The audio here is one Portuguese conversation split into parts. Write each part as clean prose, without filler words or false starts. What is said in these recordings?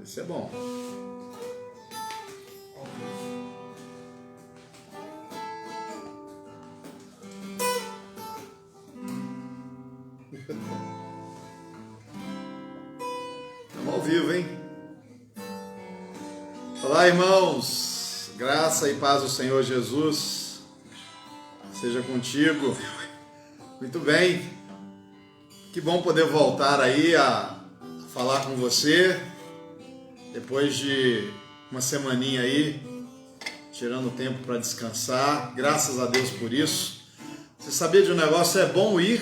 Isso é bom. Estamos ao vivo, hein? Olá, irmãos. Graça e paz do Senhor Jesus seja contigo. Muito bem. Que bom poder voltar aí a falar com você depois de uma semaninha aí, tirando tempo para descansar. Graças a Deus por isso. Você sabia de um negócio? É bom ir,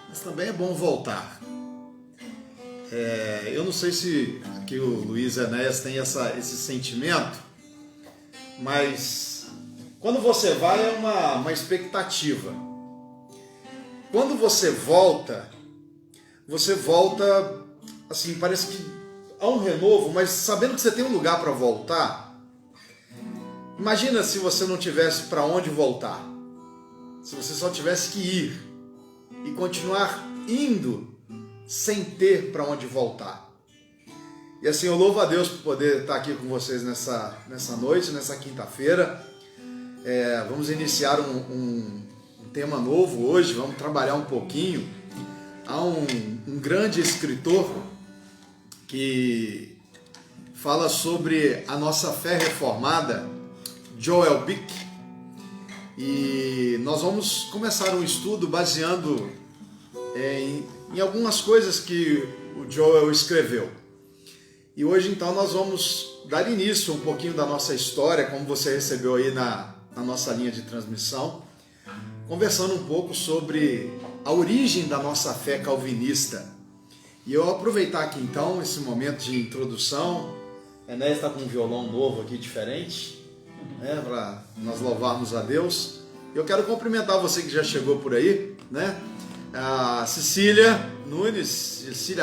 mas também é bom voltar. Eu não sei se aqui o Luiz Enéas tem esse sentimento, mas quando você vai é uma expectativa. Quando você volta assim, parece que há um renovo, mas sabendo que você tem um lugar para voltar. Imagina se você não tivesse para onde voltar, se você só tivesse que ir e continuar indo sem ter para onde voltar. E assim, eu louvo a Deus por poder estar aqui com vocês nessa noite, nessa quinta-feira. Vamos iniciar um tema novo hoje, vamos trabalhar um pouquinho. Há um grande escritor que fala sobre a nossa fé reformada, Joel Bick, e nós vamos começar um estudo baseando em algumas coisas que o Joel escreveu. E hoje então nós vamos dar início um pouquinho da nossa história, como você recebeu aí na nossa linha de transmissão, conversando um pouco sobre a origem da nossa fé calvinista. E eu aproveitar aqui então esse momento de introdução. Enéas está com um violão novo aqui, diferente, né, para nós louvarmos a Deus. Eu quero cumprimentar você que já chegou por aí, né? A Cecília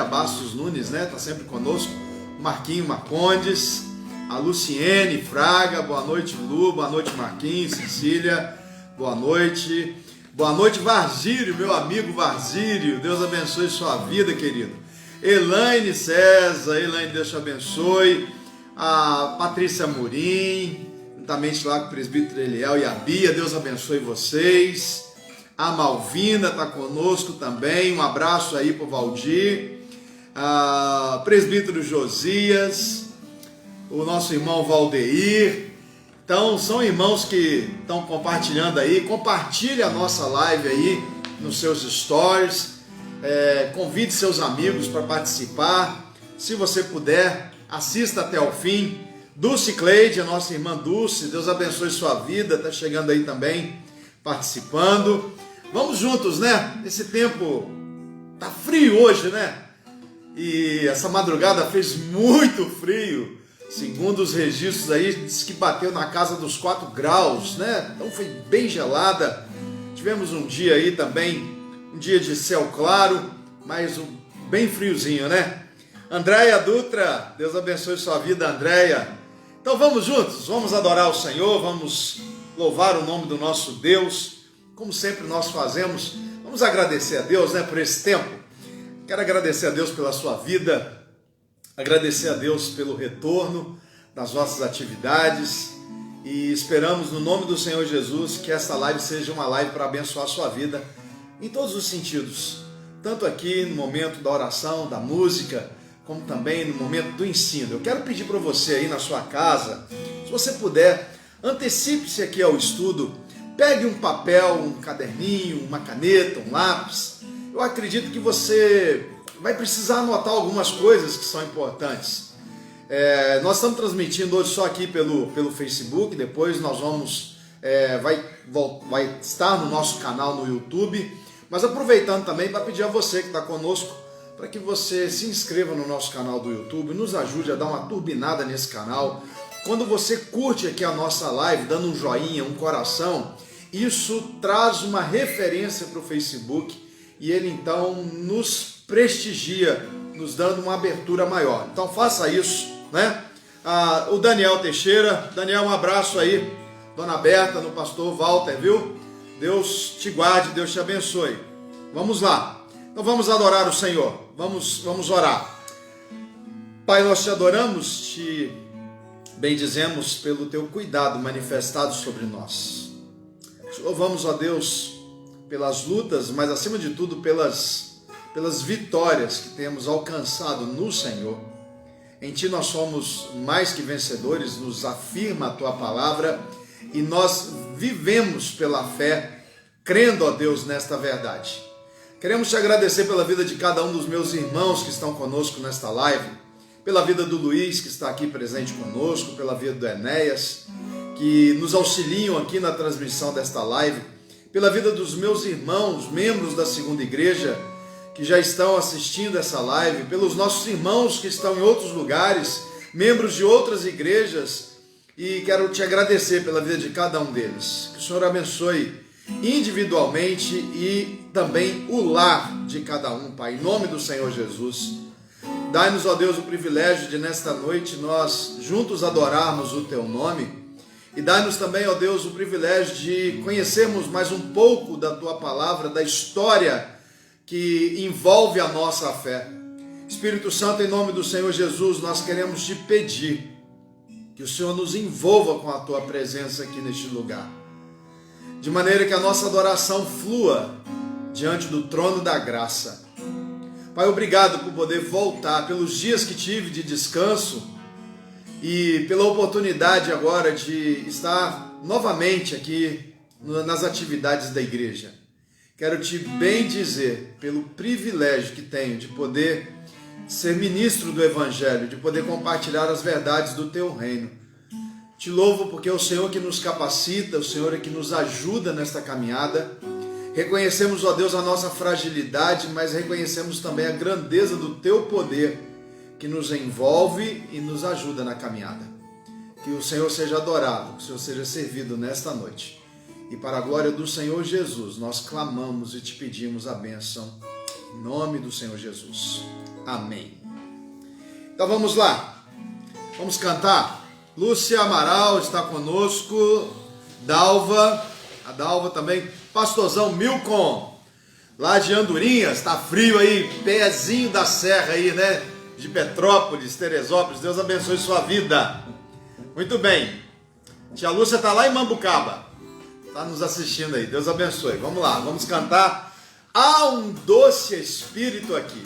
Bastos Nunes, né? Está sempre conosco. Marquinho Marcondes, a Luciene Fraga, boa noite, Lu, boa noite, Marquinhos, Cecília, boa noite. Boa noite, Varzírio, meu amigo Varzírio, Deus abençoe sua vida, querido. Elaine César, Elaine, Deus te abençoe. A Patrícia Murim, juntamente lá com o presbítero Eliel e a Bia, Deus abençoe vocês. A Malvina está conosco também, um abraço aí para o Valdir. A presbítero Josias, o nosso irmão Valdeir. Então, são irmãos que estão compartilhando aí. Compartilhe a nossa live aí nos seus stories. Convide seus amigos para participar. Se você puder, assista até o fim. Dulce Cleide, a nossa irmã Dulce, Deus abençoe sua vida. Está chegando aí também, participando. Vamos juntos, né? Esse tempo tá frio hoje, né? E essa madrugada fez muito frio. Segundo os registros aí, diz que bateu na casa dos 4 graus, né? Então foi bem gelada. Tivemos um dia aí também, um dia de céu claro, mas bem friozinho, né? Andréia Dutra, Deus abençoe sua vida, Andréia. Então vamos juntos, vamos adorar o Senhor, vamos louvar o nome do nosso Deus, como sempre nós fazemos. Vamos agradecer a Deus, né, por esse tempo. Quero agradecer a Deus pela sua vida, agradecer a Deus pelo retorno das nossas atividades e esperamos no nome do Senhor Jesus que essa live seja uma live para abençoar a sua vida em todos os sentidos, tanto aqui no momento da oração, da música, como também no momento do ensino. Eu quero pedir para você aí na sua casa, se você puder, antecipe-se aqui ao estudo, pegue um papel, um caderninho, uma caneta, um lápis. Eu acredito que você vai precisar anotar algumas coisas que são importantes. Nós estamos transmitindo hoje só aqui pelo Facebook, depois nós vai estar no nosso canal no YouTube, mas aproveitando também para pedir a você que está conosco, para que você se inscreva no nosso canal do YouTube, nos ajude a dar uma turbinada nesse canal. Quando você curte aqui a nossa live, dando um joinha, um coração, isso traz uma referência para o Facebook e ele então nos prestigia, nos dando uma abertura maior. Então faça isso, né? O Daniel Teixeira, Daniel, um abraço aí, Dona Berta, no pastor Walter, viu? Deus te guarde, Deus te abençoe. Vamos lá, então vamos adorar o Senhor, vamos orar. Pai, nós te adoramos, te bendizemos pelo teu cuidado manifestado sobre nós. Te louvamos, ó Deus, pelas lutas, mas acima de tudo pelas vitórias que temos alcançado no Senhor. Em ti nós somos mais que vencedores, nos afirma a tua palavra e nós vivemos pela fé, crendo, ó Deus, nesta verdade. Queremos te agradecer pela vida de cada um dos meus irmãos que estão conosco nesta live, pela vida do Luiz, que está aqui presente conosco, pela vida do Enéas, que nos auxiliam aqui na transmissão desta live, pela vida dos meus irmãos, membros da segunda igreja, que já estão assistindo essa live, pelos nossos irmãos que estão em outros lugares, membros de outras igrejas, e quero te agradecer pela vida de cada um deles. Que o Senhor abençoe individualmente e também o lar de cada um, Pai, em nome do Senhor Jesus. Dai-nos, ó Deus, o privilégio de nesta noite nós juntos adorarmos o teu nome, e dai-nos também, ó Deus, o privilégio de conhecermos mais um pouco da tua palavra, da história que envolve a nossa fé. Espírito Santo, em nome do Senhor Jesus, nós queremos te pedir que o Senhor nos envolva com a tua presença aqui neste lugar, de maneira que a nossa adoração flua diante do trono da graça. Pai, obrigado por poder voltar, pelos dias que tive de descanso e pela oportunidade agora de estar novamente aqui nas atividades da igreja. Quero te bendizer pelo privilégio que tenho de poder ser ministro do Evangelho, de poder compartilhar as verdades do teu reino. Te louvo porque é o Senhor que nos capacita, o Senhor é que nos ajuda nesta caminhada. Reconhecemos, ó Deus, a nossa fragilidade, mas reconhecemos também a grandeza do teu poder que nos envolve e nos ajuda na caminhada. Que o Senhor seja adorado, que o Senhor seja servido nesta noite. E para a glória do Senhor Jesus, nós clamamos e te pedimos a bênção, em nome do Senhor Jesus. Amém. Então vamos lá, vamos cantar. Lúcia Amaral está conosco, Dalva, a Dalva também, Pastorzão Milcom, lá de Andorinhas, está frio aí, pezinho da serra aí, né? De Petrópolis, Teresópolis, Deus abençoe sua vida. Muito bem, tia Lúcia está lá em Mambucaba, está nos assistindo aí, Deus abençoe. Vamos lá, vamos cantar Há um Doce Espírito Aqui.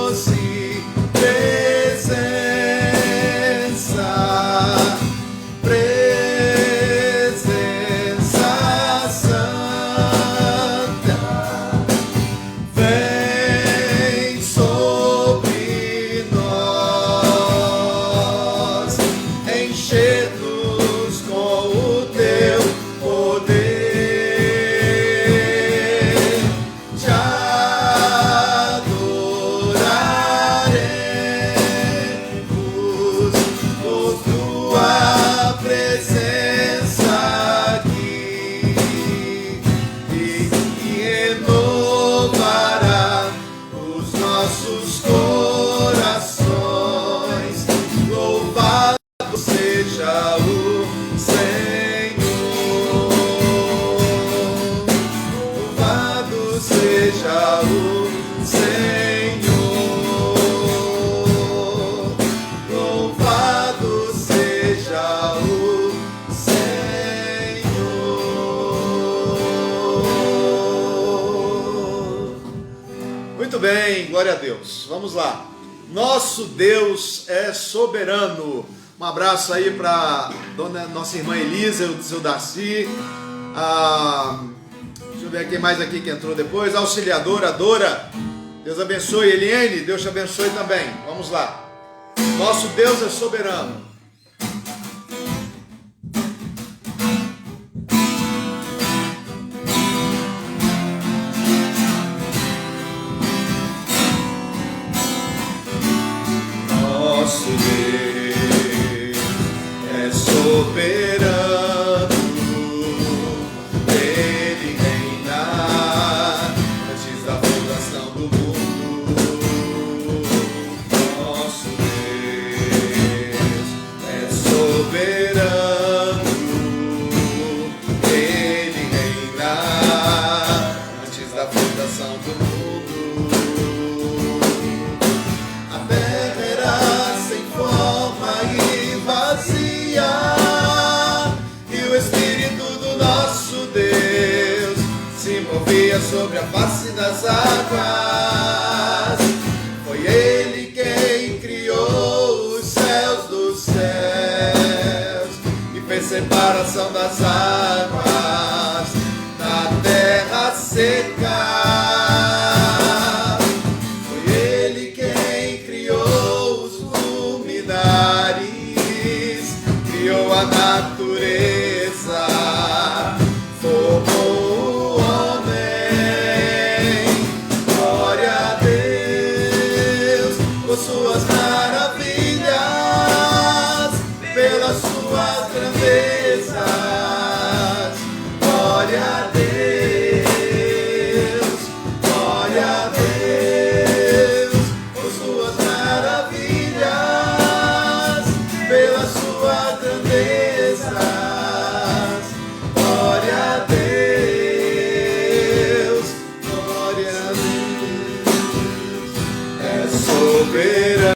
Doce presença. glória a Deus. Vamos lá. Nosso Deus é soberano. Um abraço aí para nossa irmã Elisa, o seu Darcy. Deixa eu ver quem mais aqui que entrou depois. Auxiliadora, Dora. Deus abençoe. Eliane, Deus te abençoe também. Vamos lá. Nosso Deus é soberano. Nosso Deus é soberano, Ele reina antes da fundação do mundo. Nosso Deus é soberano, Ele reina antes da fundação do mundo. Sobre a face das águas, foi Ele quem criou os céus dos céus e fez separação das águas na terra seca. Foi Ele quem criou os luminares, criou a natureza, formou suas maravilhas, pelas suas grandezas. Glória a Deus, glória a Deus, por suas maravilhas, pelas suas grandezas. Glória a Deus, glória a Deus, é soberano.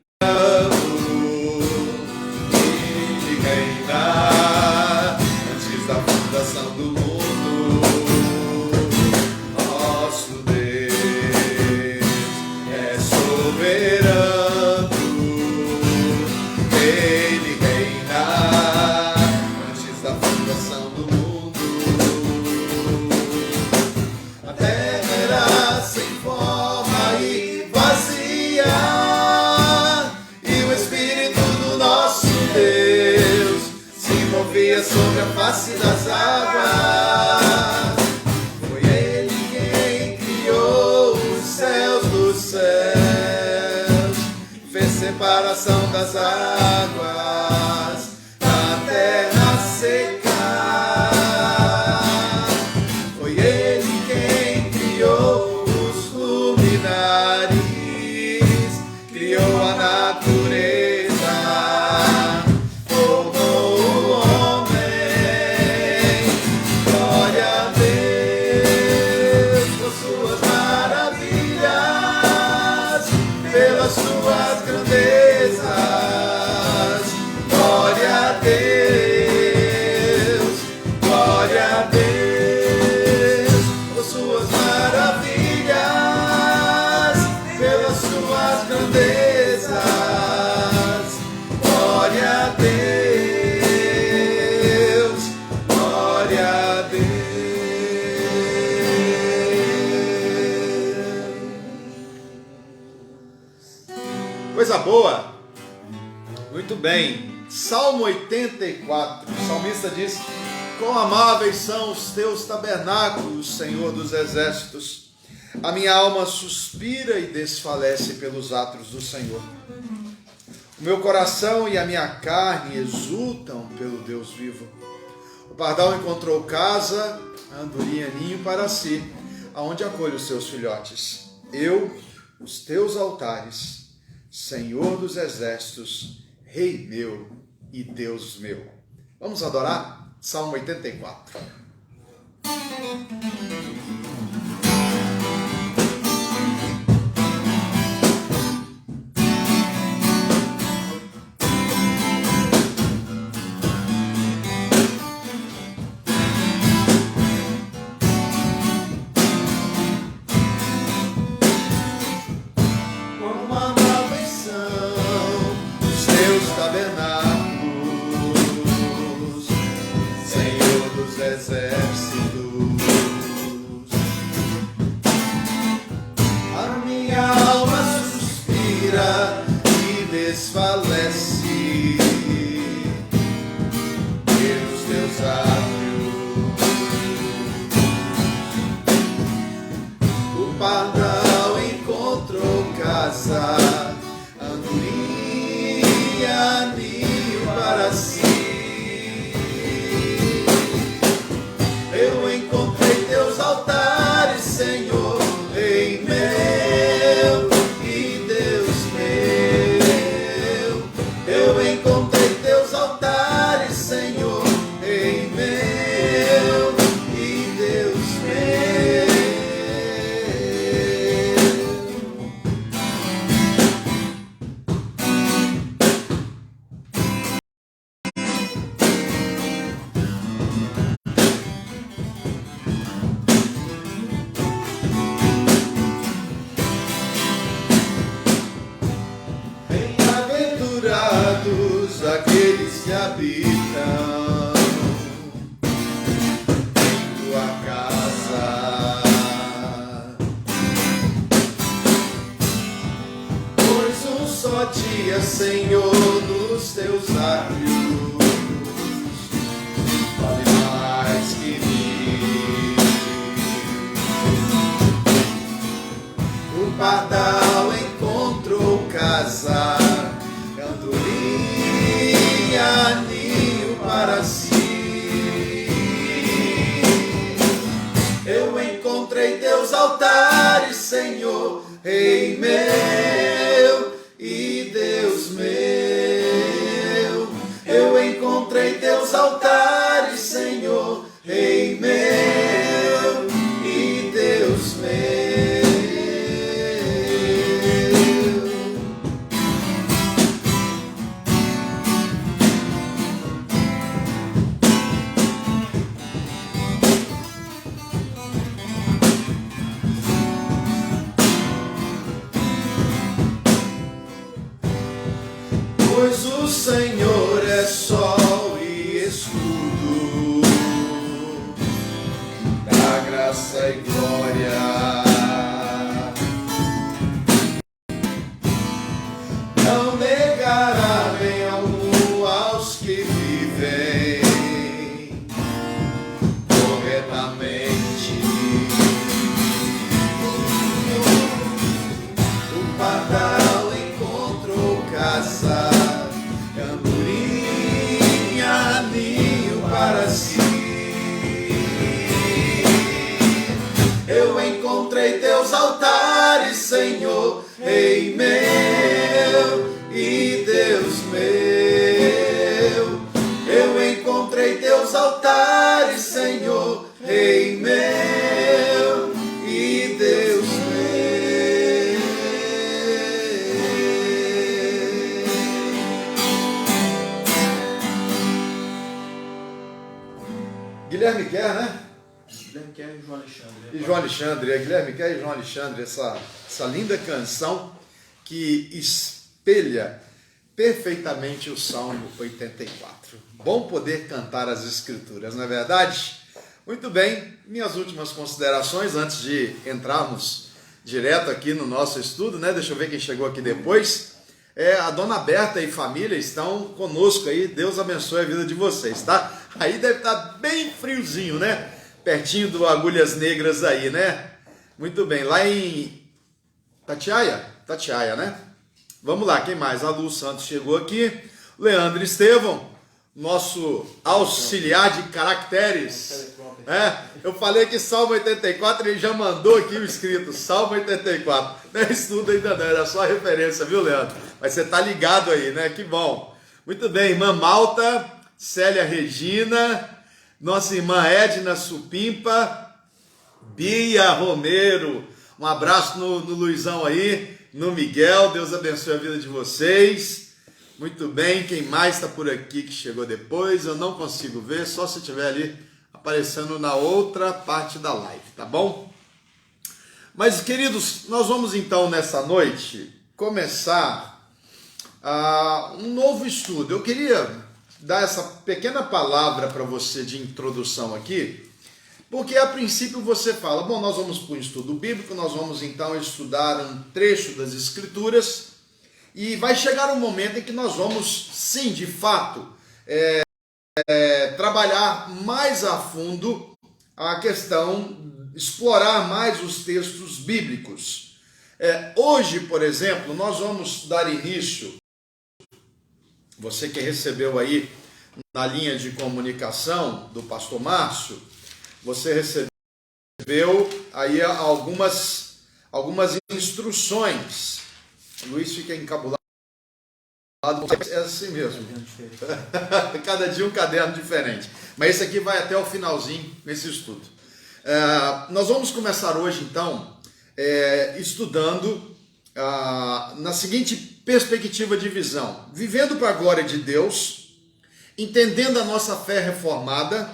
Sobre a face das águas, foi Ele quem criou os céus dos céus, fez separação das águas na terra seca. Foi Ele quem criou os luminares, criou a natureza. Suas grandezas, glória a Deus, glória a Deus, por suas maravilhas, pelas suas grandezas, glória a Deus, glória a Deus. Coisa boa, muito bem. Salmo 84, o salmista diz: quão amáveis são os teus tabernáculos, Senhor dos exércitos. A minha alma suspira e desfalece pelos atos do Senhor. O meu coração e a minha carne exultam pelo Deus vivo. O pardal encontrou casa, a andorinha ninho para si, aonde acolhe os seus filhotes. Eu, os teus altares, Senhor dos exércitos, Rei meu e Deus meu. Vamos adorar? Salmo 84. desfalece pelos teus lábios. O pardal encontrou casa, andorinha, ninho para si. Eu encontrei teus altares, Senhor, em meu e Deus meu. Eu encontrei teus altares, Senhor, em meu e Deus meu. Bem-aventurados aqueles que habitam tua casa, pois um só dia, Senhor, nos teus lábios vale mais que mil. O pardal encontrou casa, andorinha, ninho para si. Eu encontrei teus altares, Senhor, em meu e Deus meu. Eu encontrei teus altares, Senhor, em meu e Deus meu. Pois o Senhor é sol e escudo, da graça e glória. Não negará bem algum aos que vivem corretamente. O pardal encontrou casa, andorinha, ninho para si. Eu encontrei teus altares, Senhor, em meu e Deus meu. Eu encontrei teus altares, Senhor, em meu e Deus meu. Guilherme Kerr, né? Guilherme Kerr e João Alexandre. E João Alexandre, Guilherme Kerr e João Alexandre, essa linda canção que espelha perfeitamente o Salmo 84. Bom poder cantar as Escrituras, não é verdade? Muito bem, minhas últimas considerações antes de entrarmos direto aqui no nosso estudo, né? Deixa eu ver quem chegou aqui depois. A dona Berta e família estão conosco aí, Deus abençoe a vida de vocês, tá? Aí deve estar bem friozinho, né? Pertinho do Agulhas Negras aí, né? Muito bem, lá em Tatiaia, né? Vamos lá, quem mais? A Lu Santos chegou aqui, Leandro Estevão, nosso auxiliar de caracteres. Eu falei que Salmo 84, ele já mandou aqui o escrito, Salmo 84. Não é estudo ainda não, era só referência, viu, Leandro? Mas você tá ligado aí, né? Que bom. Muito bem, irmã Malta, Célia Regina, nossa irmã Edna Supimpa, Bia Romero, um abraço no Luizão aí, no Miguel, Deus abençoe a vida de vocês. Muito bem, quem mais está por aqui que chegou depois? Eu não consigo ver, só se estiver ali aparecendo na outra parte da live, tá bom? Mas, queridos, nós vamos então nessa noite começar um novo estudo. Eu queria dar essa pequena palavra para você de introdução aqui, porque a princípio você fala, bom, nós vamos para um estudo bíblico, nós vamos então estudar um trecho das Escrituras, E vai chegar um momento em que nós vamos, sim, de fato, trabalhar mais a fundo a questão, explorar mais os textos bíblicos. Hoje, por exemplo, nós vamos dar início, você que recebeu aí na linha de comunicação do pastor Márcio, você recebeu aí algumas instruções. O Luiz fica encabulado, é assim mesmo. Cada dia um caderno diferente. Mas esse aqui vai até o finalzinho nesse estudo. Nós vamos começar hoje, então, estudando na seguinte perspectiva de visão: vivendo para a glória de Deus, entendendo a nossa fé reformada,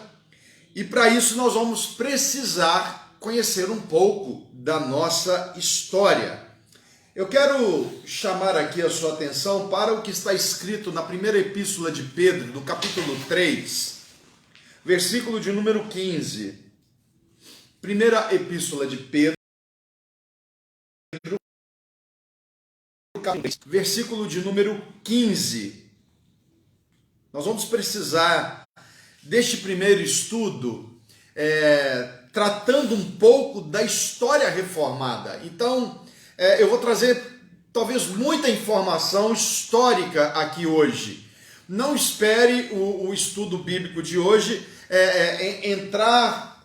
e para isso nós vamos precisar conhecer um pouco da nossa história. Eu quero chamar aqui a sua atenção para o que está escrito na primeira epístola de Pedro, no capítulo 3, versículo de número 15. Primeira epístola de Pedro, versículo de número 15. Nós vamos precisar deste primeiro estudo, tratando um pouco da história reformada. Então, eu vou trazer talvez muita informação histórica aqui hoje. Não espere o estudo bíblico de hoje entrar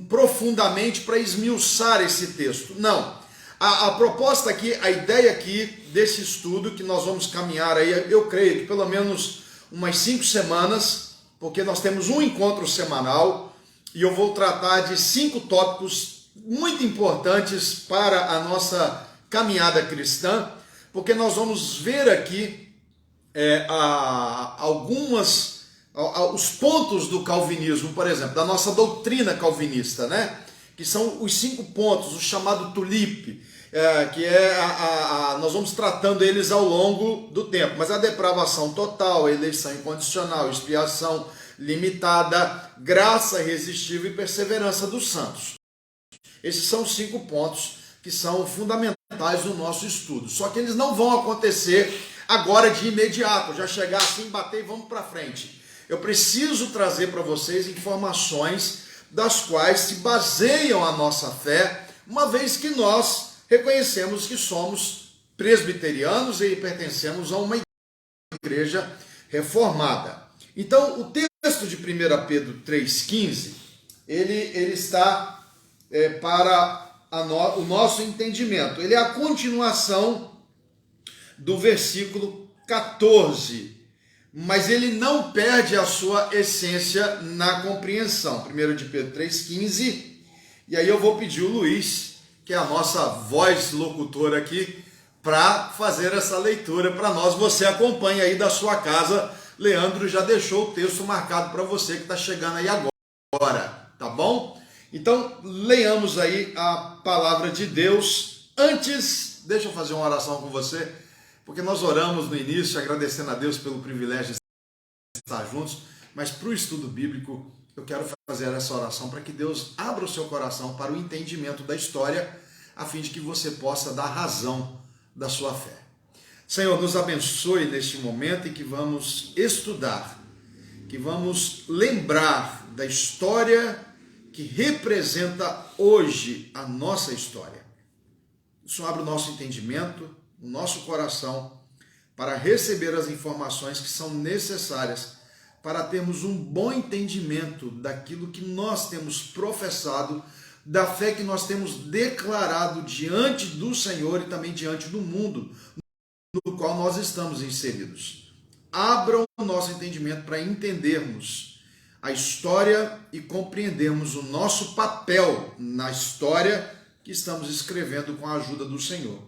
profundamente para esmiuçar esse texto. Não. A proposta aqui, a ideia aqui desse estudo que nós vamos caminhar aí, eu creio que pelo menos umas 5 semanas, porque nós temos um encontro semanal e eu vou tratar de 5 tópicos muito importantes para a nossa caminhada cristã, porque nós vamos ver aqui os pontos do calvinismo, por exemplo, da nossa doutrina calvinista, né? Que são os 5 pontos, o chamado tulipe, nós vamos tratando eles ao longo do tempo, mas a depravação total, a eleição incondicional, expiação limitada, graça irresistível e perseverança dos santos. Esses são os 5 pontos que são fundamentais no nosso estudo. Só que eles não vão acontecer agora de imediato, já chegar assim, bater e vamos para frente. Eu preciso trazer para vocês informações das quais se baseiam a nossa fé, uma vez que nós reconhecemos que somos presbiterianos e pertencemos a uma igreja reformada. Então, o texto de 1 Pedro 3,15, ele está para o nosso entendimento. Ele é a continuação do versículo 14, mas ele não perde a sua essência na compreensão. 1 de Pedro 3,15, e aí eu vou pedir o Luiz, que é a nossa voz locutora aqui, para fazer essa leitura para nós. Você acompanha aí da sua casa. Leandro já deixou o texto marcado para você que está chegando aí agora, tá bom? Então, leiamos aí a palavra de Deus. Antes, deixa eu fazer uma oração com você, porque nós oramos no início, agradecendo a Deus pelo privilégio de estar juntos, mas para o estudo bíblico, eu quero fazer essa oração para que Deus abra o seu coração para o entendimento da história, a fim de que você possa dar razão da sua fé. Senhor, nos abençoe neste momento em que vamos estudar, que vamos lembrar da história que representa hoje a nossa história. O Senhor abre o nosso entendimento, o nosso coração, para receber as informações que são necessárias para termos um bom entendimento daquilo que nós temos professado, da fé que nós temos declarado diante do Senhor e também diante do mundo no qual nós estamos inseridos. Abra o nosso entendimento para entendermos a história e compreendermos o nosso papel na história que estamos escrevendo com a ajuda do Senhor.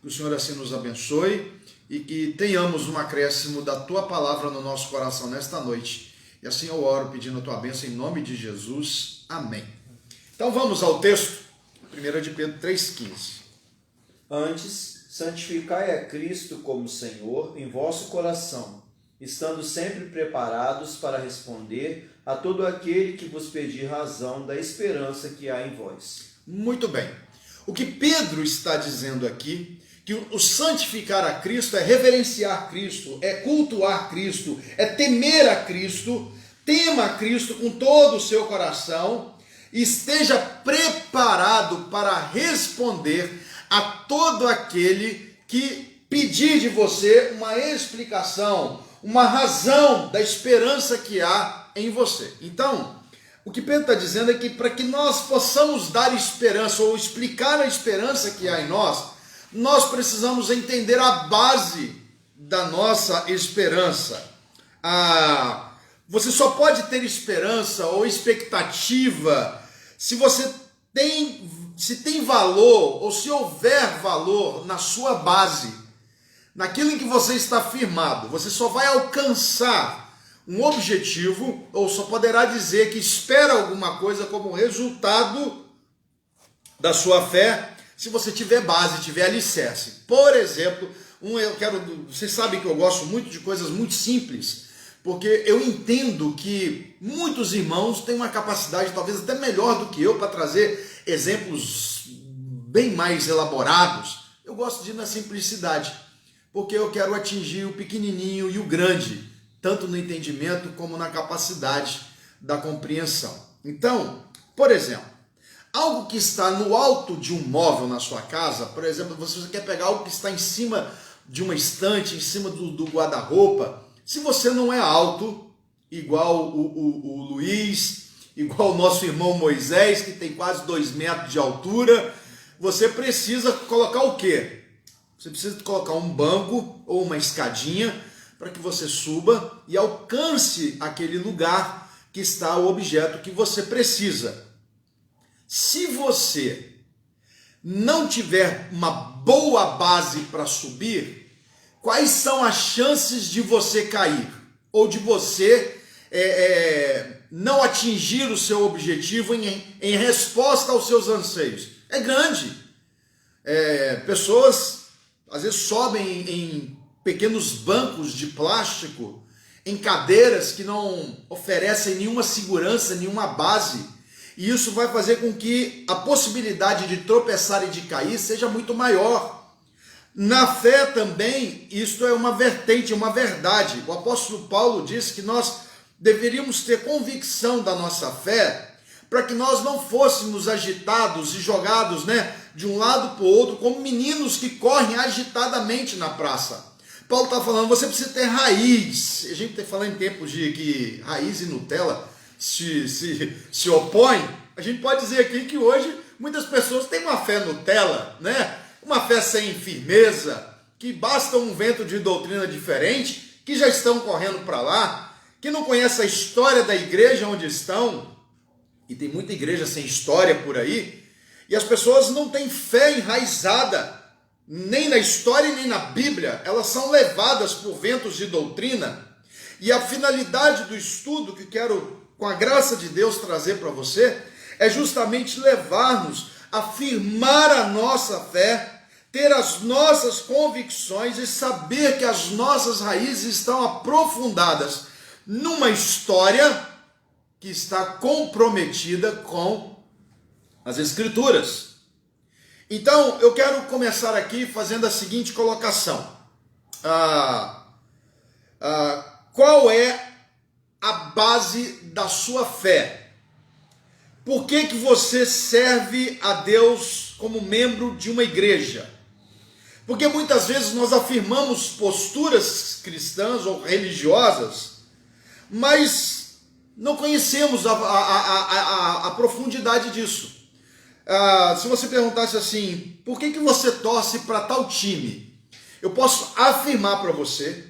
Que o Senhor assim nos abençoe e que tenhamos um acréscimo da Tua palavra no nosso coração nesta noite. E assim eu oro pedindo a Tua bênção em nome de Jesus. Amém. Então vamos ao texto, 1 de Pedro 3,15. Antes, santificai a Cristo como Senhor em vosso coração, estando sempre preparados para responder a todo aquele que vos pedir razão da esperança que há em vós. Muito bem. O que Pedro está dizendo aqui, que que o santificar a Cristo é reverenciar Cristo, é cultuar Cristo, é temer a Cristo. Tema a Cristo com todo o seu coração e esteja preparado para responder a todo aquele que pedir de você uma explicação, uma razão da esperança que há em você. Então, o que Pedro está dizendo é que para que nós possamos dar esperança ou explicar a esperança que há em nós, nós precisamos entender a base da nossa esperança. Você só pode ter esperança ou expectativa se tem valor ou se houver valor na sua base, naquilo em que você está firmado. Você só vai alcançar um objetivo ou só poderá dizer que espera alguma coisa como resultado da sua fé se você tiver base, tiver alicerce. Por exemplo, vocês sabem que eu gosto muito de coisas muito simples, porque eu entendo que muitos irmãos têm uma capacidade talvez até melhor do que eu para trazer exemplos bem mais elaborados. Eu gosto de ir na simplicidade, porque eu quero atingir o pequenininho e o grande, tanto no entendimento como na capacidade da compreensão. Então, por exemplo, algo que está no alto de um móvel na sua casa, por exemplo, você quer pegar algo que está em cima de uma estante, em cima do guarda-roupa. Se você não é alto, igual o Luiz, igual o nosso irmão Moisés, que tem quase 2 metros de altura, você precisa colocar o quê? Você precisa colocar um banco ou uma escadinha para que você suba e alcance aquele lugar que está o objeto que você precisa. Se você não tiver uma boa base para subir, quais são as chances de você cair? Ou de você não atingir o seu objetivo em resposta aos seus anseios? É grande. Pessoas às vezes sobem em pequenos bancos de plástico, em cadeiras que não oferecem nenhuma segurança, nenhuma base. E isso vai fazer com que a possibilidade de tropeçar e de cair seja muito maior. Na fé também, isto é uma vertente, uma verdade. O apóstolo Paulo disse que nós deveríamos ter convicção da nossa fé para que nós não fôssemos agitados e jogados, de um lado para o outro, como meninos que correm agitadamente na praça. Paulo está falando, você precisa ter raiz. A gente está falando em tempos de que raiz e Nutella se opõem. A gente pode dizer aqui que hoje muitas pessoas têm uma fé Nutella, uma fé sem firmeza, que basta um vento de doutrina diferente, que já estão correndo para lá, que não conhecem a história da igreja onde estão, e tem muita igreja sem história por aí, e as pessoas não têm fé enraizada, nem na história nem na Bíblia. Elas são levadas por ventos de doutrina, e a finalidade do estudo que quero, com a graça de Deus, trazer para você, é justamente levar-nos a firmar a nossa fé, ter as nossas convicções e saber que as nossas raízes estão aprofundadas numa história que está comprometida com as Escrituras. Então, eu quero começar aqui fazendo a seguinte colocação. Qual é a base da sua fé? Por que você serve a Deus como membro de uma igreja? Porque muitas vezes nós afirmamos posturas cristãs ou religiosas, mas não conhecemos a profundidade disso. Se você perguntasse assim, por que você torce para tal time? Eu posso afirmar para você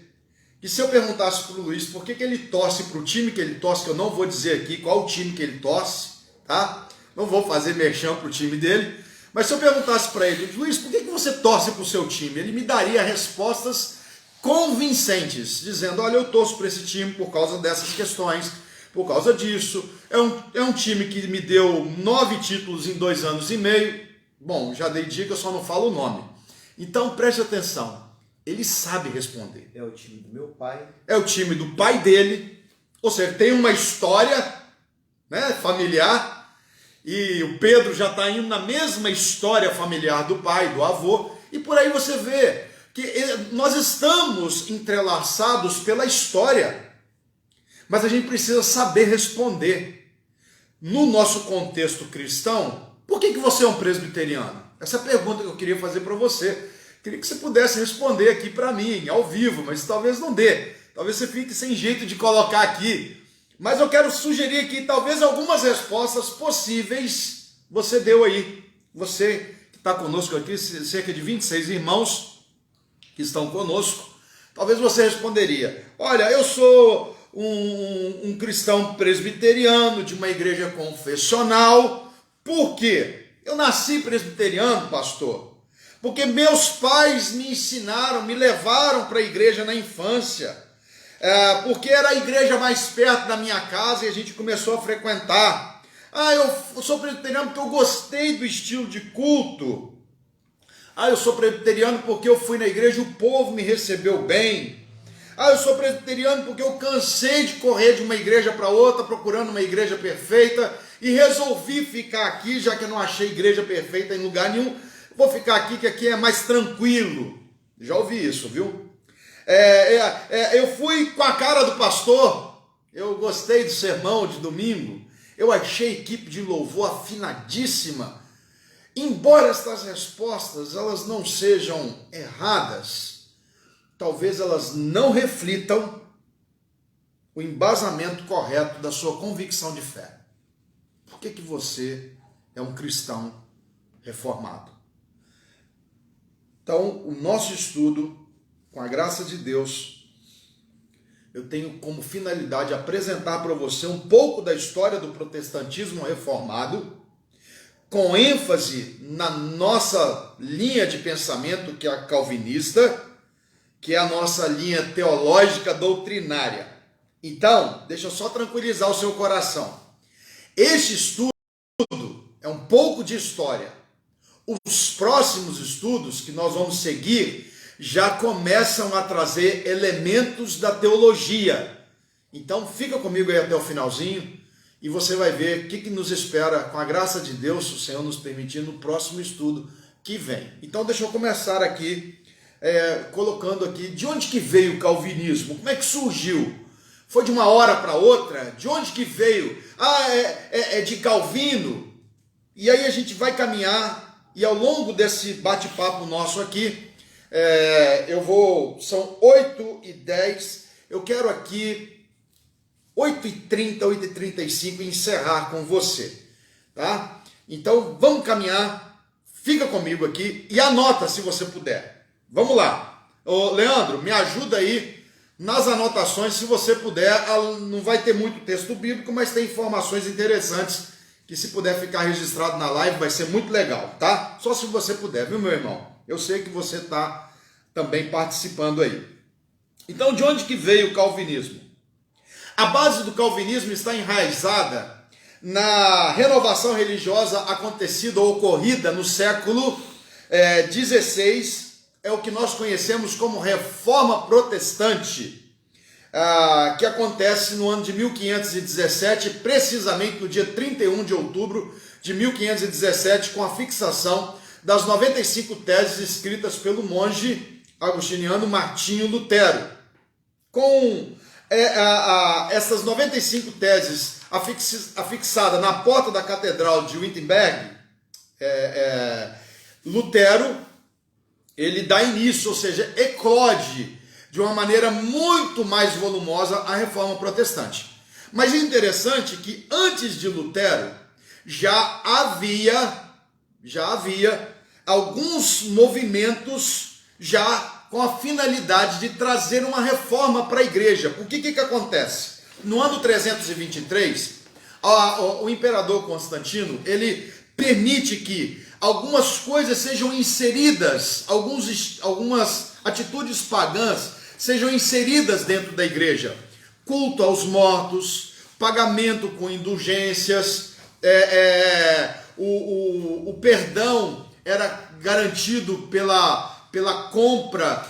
que se eu perguntasse para o Luiz por que ele torce para o time que ele torce, que eu não vou dizer aqui qual o time que ele torce, tá? Não vou fazer merchan para o time dele, mas se eu perguntasse para ele, Luiz, por que você torce para o seu time? Ele me daria respostas convincentes, dizendo, olha, eu torço para esse time por causa dessas questões, por causa disso, é um time que me deu 9 títulos em 2 anos e meio, bom, já dei dica, eu só não falo o nome. Então preste atenção, ele sabe responder. É o time do meu pai. É o time do pai dele, ou seja, tem uma história familiar, e o Pedro já está indo na mesma história familiar do pai, do avô, E por aí você vê que nós estamos entrelaçados pela história, mas a gente precisa saber responder. No nosso contexto cristão, por que você é um presbiteriano? Essa é a pergunta que eu queria fazer para você. Queria que você pudesse responder aqui para mim, ao vivo, mas talvez não dê. Talvez você fique sem jeito de colocar aqui. Mas eu quero sugerir aqui, talvez algumas respostas possíveis você deu aí. Você que está conosco aqui, cerca de 26 irmãos que estão conosco, talvez você responderia: olha, eu sou um cristão presbiteriano de uma igreja confessional. Por quê? Eu nasci presbiteriano, pastor, porque meus pais me ensinaram, me levaram para a igreja na infância, porque era a igreja mais perto da minha casa e a gente começou a frequentar. Eu sou presbiteriano porque eu gostei do estilo de culto. Eu sou presbiteriano porque eu fui na igreja e o povo me recebeu bem. Eu sou presbiteriano porque eu cansei de correr de uma igreja para outra procurando uma igreja perfeita e resolvi ficar aqui, já que eu não achei igreja perfeita em lugar nenhum. Vou ficar aqui, que aqui é mais tranquilo. Já ouvi isso, viu? Eu fui com a cara do pastor. Eu gostei do sermão de domingo. Eu achei a equipe de louvor afinadíssima. Embora estas respostas elas não sejam erradas, talvez elas não reflitam o embasamento correto da sua convicção de fé. Por que você é um cristão reformado? Então, o nosso estudo, com a graça de Deus, eu tenho como finalidade apresentar para você um pouco da história do protestantismo reformado, com ênfase na nossa linha de pensamento, que é a calvinista, que é a nossa linha teológica doutrinária. Então, deixa eu só tranquilizar o seu coração. Este estudo é um pouco de história. Os próximos estudos que nós vamos seguir já começam a trazer elementos da teologia. Então fica comigo aí até o finalzinho e você vai ver o que nos espera, com a graça de Deus, se o Senhor nos permitir, no próximo estudo que vem. Então deixa eu começar aqui, colocando aqui de onde que veio o calvinismo, como é que surgiu? Foi de uma hora para outra? De onde que veio? É de Calvino. E aí a gente vai caminhar e ao longo desse bate-papo nosso aqui, são 8h10, eu quero aqui 8h30, 8h35 encerrar com você, tá? Então vamos caminhar, fica comigo aqui e anota se você puder. Vamos lá. Ô, Leandro, me ajuda aí nas anotações, se você puder. Não vai ter muito texto bíblico, mas tem informações interessantes que, se puder ficar registrado na live, vai ser muito legal, tá? Só se você puder, viu, meu irmão? Eu sei que você está também participando aí. Então, de onde que veio o calvinismo? A base do calvinismo está enraizada na renovação religiosa acontecida ou ocorrida no século XVI, é o que nós conhecemos como Reforma Protestante, que acontece no ano de 1517, precisamente no dia 31 de outubro de 1517, com a fixação das 95 teses escritas pelo monge agostiniano Martinho Lutero. Com essas 95 teses afixadas na porta da Catedral de Wittenberg, Lutero, ele dá início, ou seja, eclode de uma maneira muito mais volumosa a Reforma Protestante. Mas é interessante que antes de Lutero já havia alguns movimentos já com a finalidade de trazer uma reforma para a igreja. O que acontece? No ano 323, o imperador Constantino, ele permite que algumas coisas sejam inseridas, algumas atitudes pagãs sejam inseridas dentro da igreja. Culto aos mortos, pagamento com indulgências, o perdão era garantido pela compra,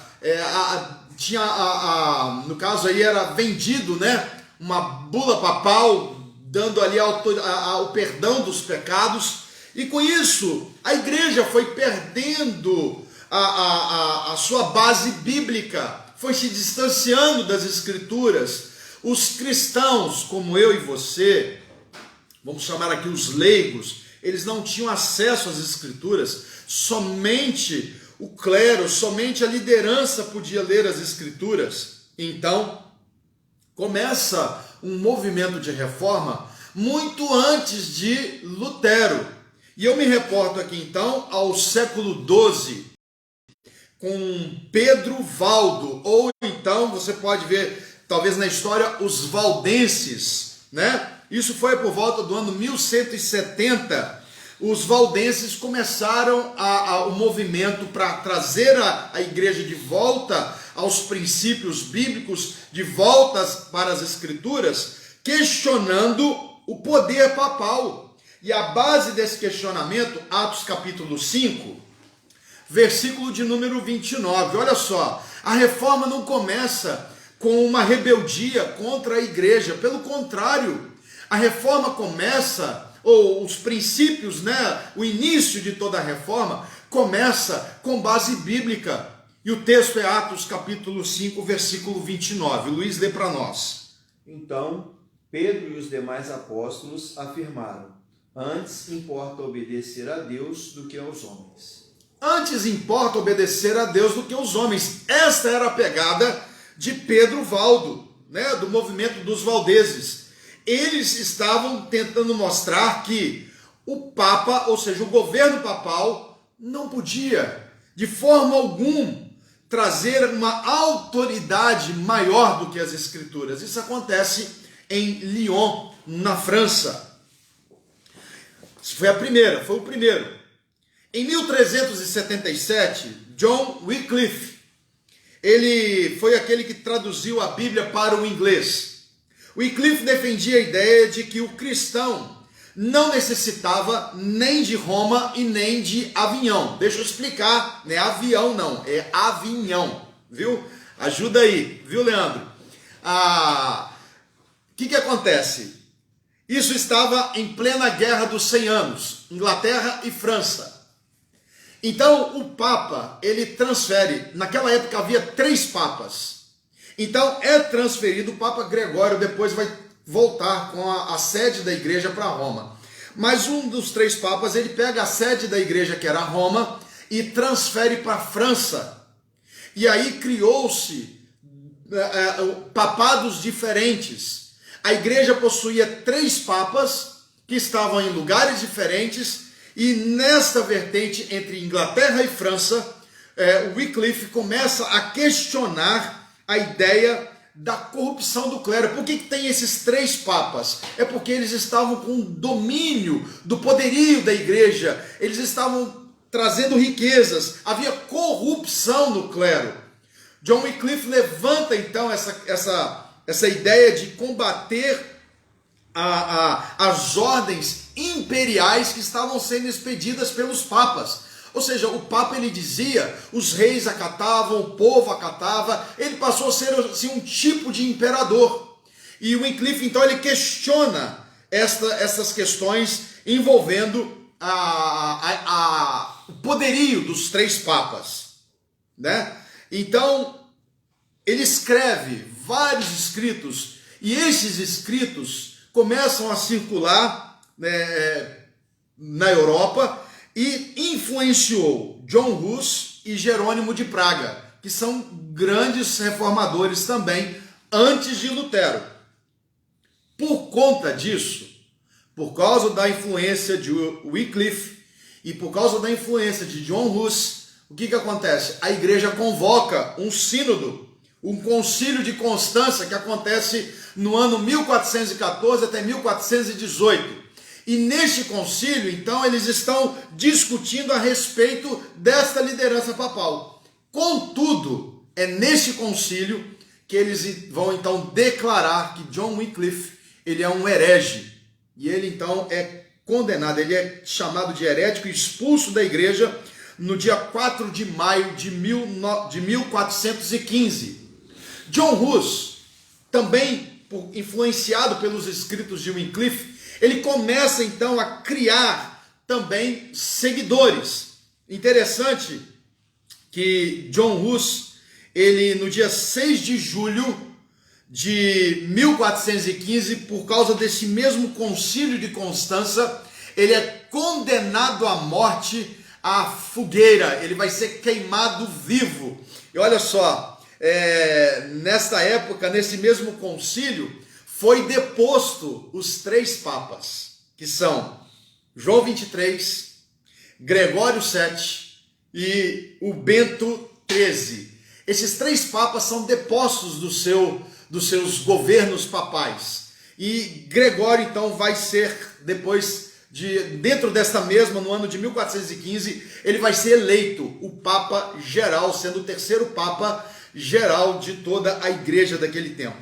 no caso aí era vendido, né, uma bula papal, dando ali o perdão dos pecados, e com isso a igreja foi perdendo a sua base bíblica, foi se distanciando das Escrituras. Os cristãos, como eu e você, vamos chamar aqui os leigos, eles não tinham acesso às Escrituras, somente o clero, somente a liderança podia ler as Escrituras. Então, começa um movimento de reforma muito antes de Lutero. E eu me reporto aqui então ao século XII, com Pedro Valdo, ou então você pode ver, talvez na história, os valdenses, né? Isso foi por volta do ano 1170. Os valdenses começaram o movimento para trazer a igreja de volta aos princípios bíblicos, de volta para as Escrituras, questionando o poder papal. E a base desse questionamento, Atos capítulo 5, versículo de número 29. Olha só, a reforma não começa com uma rebeldia contra a igreja, pelo contrário, a reforma começa, ou os princípios, né, o início de toda a reforma começa com base bíblica. E o texto é Atos capítulo 5, versículo 29. Luiz lê para nós. Então, Pedro e os demais apóstolos afirmaram: antes importa obedecer a Deus do que aos homens. Antes importa obedecer a Deus do que aos homens. Esta era a pegada de Pedro Valdo, né, do movimento dos valdeses. Eles estavam tentando mostrar que o Papa, ou seja, o governo papal, não podia, de forma alguma, trazer uma autoridade maior do que as Escrituras. Isso acontece em Lyon, na França. Isso foi o primeiro. Em 1377, John Wycliffe, ele foi aquele que traduziu a Bíblia para o inglês. Wycliffe defendia a ideia de que o cristão não necessitava nem de Roma e nem de Avignon. Deixa eu explicar, não é avião não, é Avignon, viu? Ajuda aí, viu, Leandro? O que acontece? Isso estava em plena Guerra dos 100 Anos, Inglaterra e França. Então o Papa, ele transfere, naquela época havia 3 papas. Então é transferido, o Papa Gregório depois vai voltar com a sede da igreja para Roma. Mas um dos 3 papas, ele pega a sede da igreja, que era Roma, e transfere para a França. E aí criou-se papados diferentes. A igreja possuía 3 papas que estavam em lugares diferentes, e nesta vertente entre Inglaterra e França, Wycliffe começa a questionar a ideia da corrupção do clero. Por que tem esses 3 papas? É porque eles estavam com domínio do poderio da igreja, eles estavam trazendo riquezas, havia corrupção no clero. John Wycliffe levanta então essa ideia de combater as ordens imperiais que estavam sendo expedidas pelos papas. Ou seja, o Papa, ele dizia, os reis acatavam, o povo acatava, ele passou a ser assim, um tipo de imperador. E o Wycliffe, então, ele questiona essas questões envolvendo o poderio dos 3 papas, né? Então, ele escreve vários escritos, e esses escritos começam a circular, né, na Europa, e influenciou John Hus e Jerônimo de Praga, que são grandes reformadores também, antes de Lutero. Por conta disso, por causa da influência de Wycliffe e por causa da influência de John Hus, o que acontece? A igreja convoca um sínodo, um concílio de Constância, que acontece no ano 1414 até 1418. E neste concílio, então, eles estão discutindo a respeito desta liderança papal. Contudo, é neste concílio que eles vão, então, declarar que John Wycliffe, ele é um herege. E ele, então, é condenado, ele é chamado de herético e expulso da igreja no dia 4 de maio de 1415. John Hus, também influenciado pelos escritos de Wycliffe, ele começa então a criar também seguidores. Interessante que John Hus, ele no dia 6 de julho de 1415, por causa desse mesmo concílio de Constança, ele é condenado à morte à fogueira, ele vai ser queimado vivo. E olha só, nesta época, nesse mesmo concílio, foi deposto os 3 papas, que são João 23, Gregório 7 e o Bento 13. Esses 3 papas são depostos dos seus governos papais. E Gregório, então, vai ser, dentro desta mesma, no ano de 1415, ele vai ser eleito o Papa Geral, sendo o 3º Papa Geral de toda a igreja daquele tempo.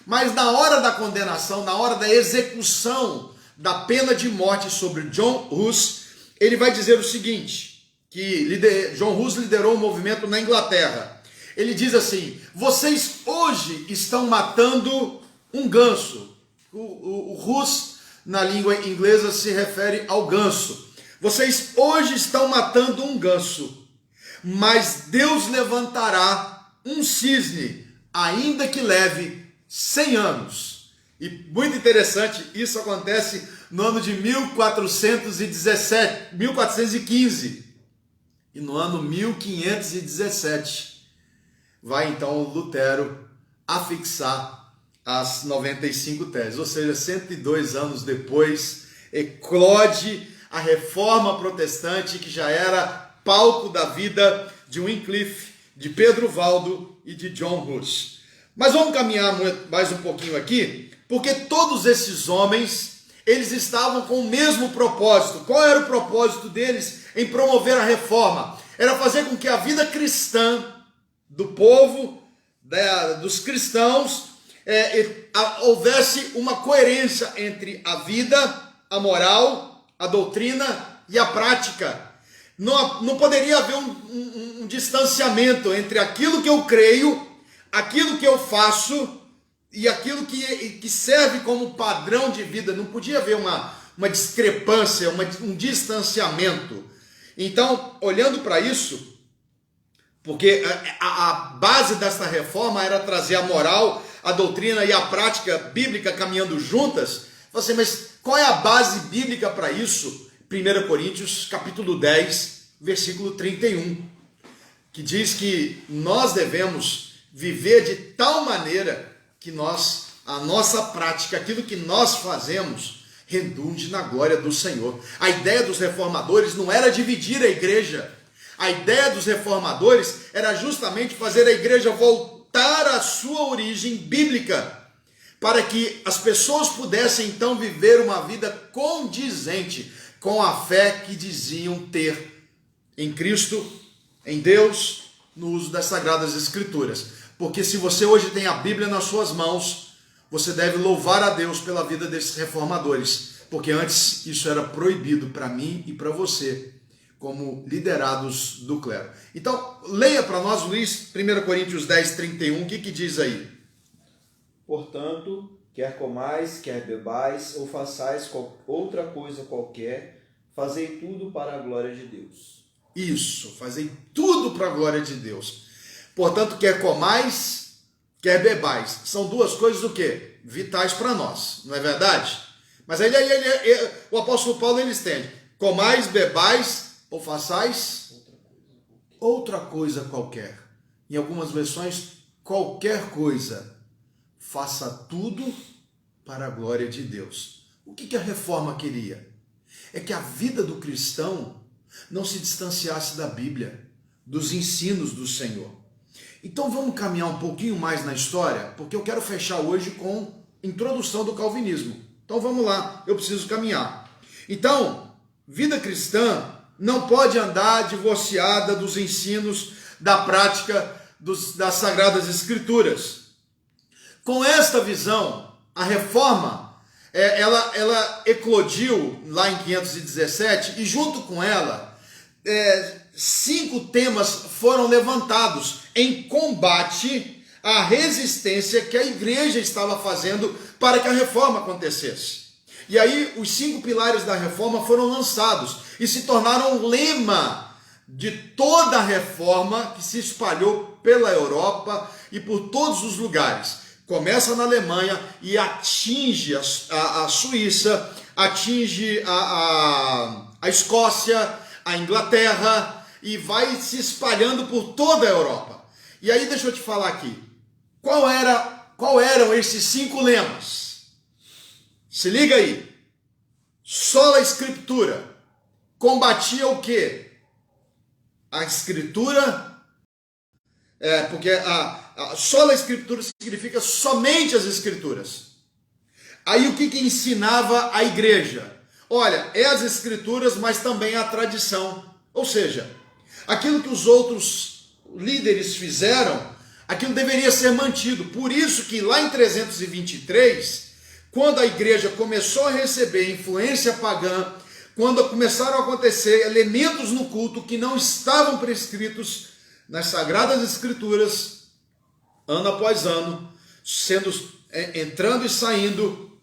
Mas na hora da condenação, na hora da execução da pena de morte sobre John Hus, ele vai dizer o seguinte, que John Hus liderou um movimento na Inglaterra. Ele diz assim: vocês hoje estão matando um ganso. O Hus, na língua inglesa, se refere ao ganso. Vocês hoje estão matando um ganso, mas Deus levantará um cisne, ainda que leve 100 anos. E muito interessante, isso acontece no ano de 1415. E no ano 1517, vai então Lutero afixar as 95 teses, ou seja, 102 anos depois, eclode a reforma protestante, que já era palco da vida de Wycliffe, de Pedro Valdo e de John Hus. Mas vamos caminhar mais um pouquinho aqui, porque todos esses homens, eles estavam com o mesmo propósito. Qual era o propósito deles em promover a reforma? Era fazer com que a vida cristã do povo, dos cristãos, houvesse uma coerência entre a vida, a moral, a doutrina e a prática. Não poderia haver um distanciamento entre aquilo que eu creio, aquilo que eu faço e aquilo que serve como padrão de vida. Não podia haver uma discrepância, um distanciamento. Então, olhando para isso, porque a base desta reforma era trazer a moral, a doutrina e a prática bíblica caminhando juntas. Você, mas qual é a base bíblica para isso? 1 Coríntios capítulo 10, versículo 31, que diz que nós devemos viver de tal maneira que a nossa prática, aquilo que nós fazemos, redunde na glória do Senhor. A ideia dos reformadores não era dividir a igreja. A ideia dos reformadores era justamente fazer a igreja voltar à sua origem bíblica, para que as pessoas pudessem então viver uma vida condizente com a fé que diziam ter em Cristo, em Deus, no uso das Sagradas Escrituras. Porque se você hoje tem a Bíblia nas suas mãos, você deve louvar a Deus pela vida desses reformadores, porque antes isso era proibido para mim e para você, como liderados do clero. Então, leia para nós, Luiz, 1 Coríntios 10, 31, o que diz aí? Portanto, quer comais, quer bebais, ou façais outra coisa qualquer, fazei tudo para a glória de Deus. Isso, fazei tudo para a glória de Deus. Portanto, quer comais, quer bebais. São duas coisas o quê? Vitais para nós, não é verdade? Mas aí o apóstolo Paulo ele estende: comais, bebais, ou façais outra coisa qualquer. Em algumas versões, qualquer coisa. Faça tudo para a glória de Deus. O que a reforma queria? É que a vida do cristão não se distanciasse da Bíblia, dos ensinos do Senhor. Então vamos caminhar um pouquinho mais na história, porque eu quero fechar hoje com introdução do calvinismo. Então vamos lá, eu preciso caminhar. Então, vida cristã não pode andar divorciada dos ensinos, da prática das Sagradas Escrituras. Com esta visão, a reforma, ela eclodiu lá em 517 e junto com ela, 5 temas foram levantados em combate à resistência que a igreja estava fazendo para que a reforma acontecesse. E aí os 5 pilares da reforma foram lançados e se tornaram um lema de toda a reforma que se espalhou pela Europa e por todos os lugares. Começa na Alemanha e atinge a Suíça, atinge a Escócia, a Inglaterra e vai se espalhando por toda a Europa. E aí deixa eu te falar aqui, qual eram esses 5 lemas? Se liga aí. Sola Escritura combatia o quê? A Escritura, porque a sola Escritura significa somente as Escrituras. Aí o que ensinava a igreja? Olha, é as Escrituras, mas também a tradição. Ou seja, aquilo que os outros líderes fizeram, aquilo deveria ser mantido. Por isso que lá em 323, quando a igreja começou a receber influência pagã, quando começaram a acontecer elementos no culto que não estavam prescritos nas Sagradas Escrituras, ano após ano, entrando e saindo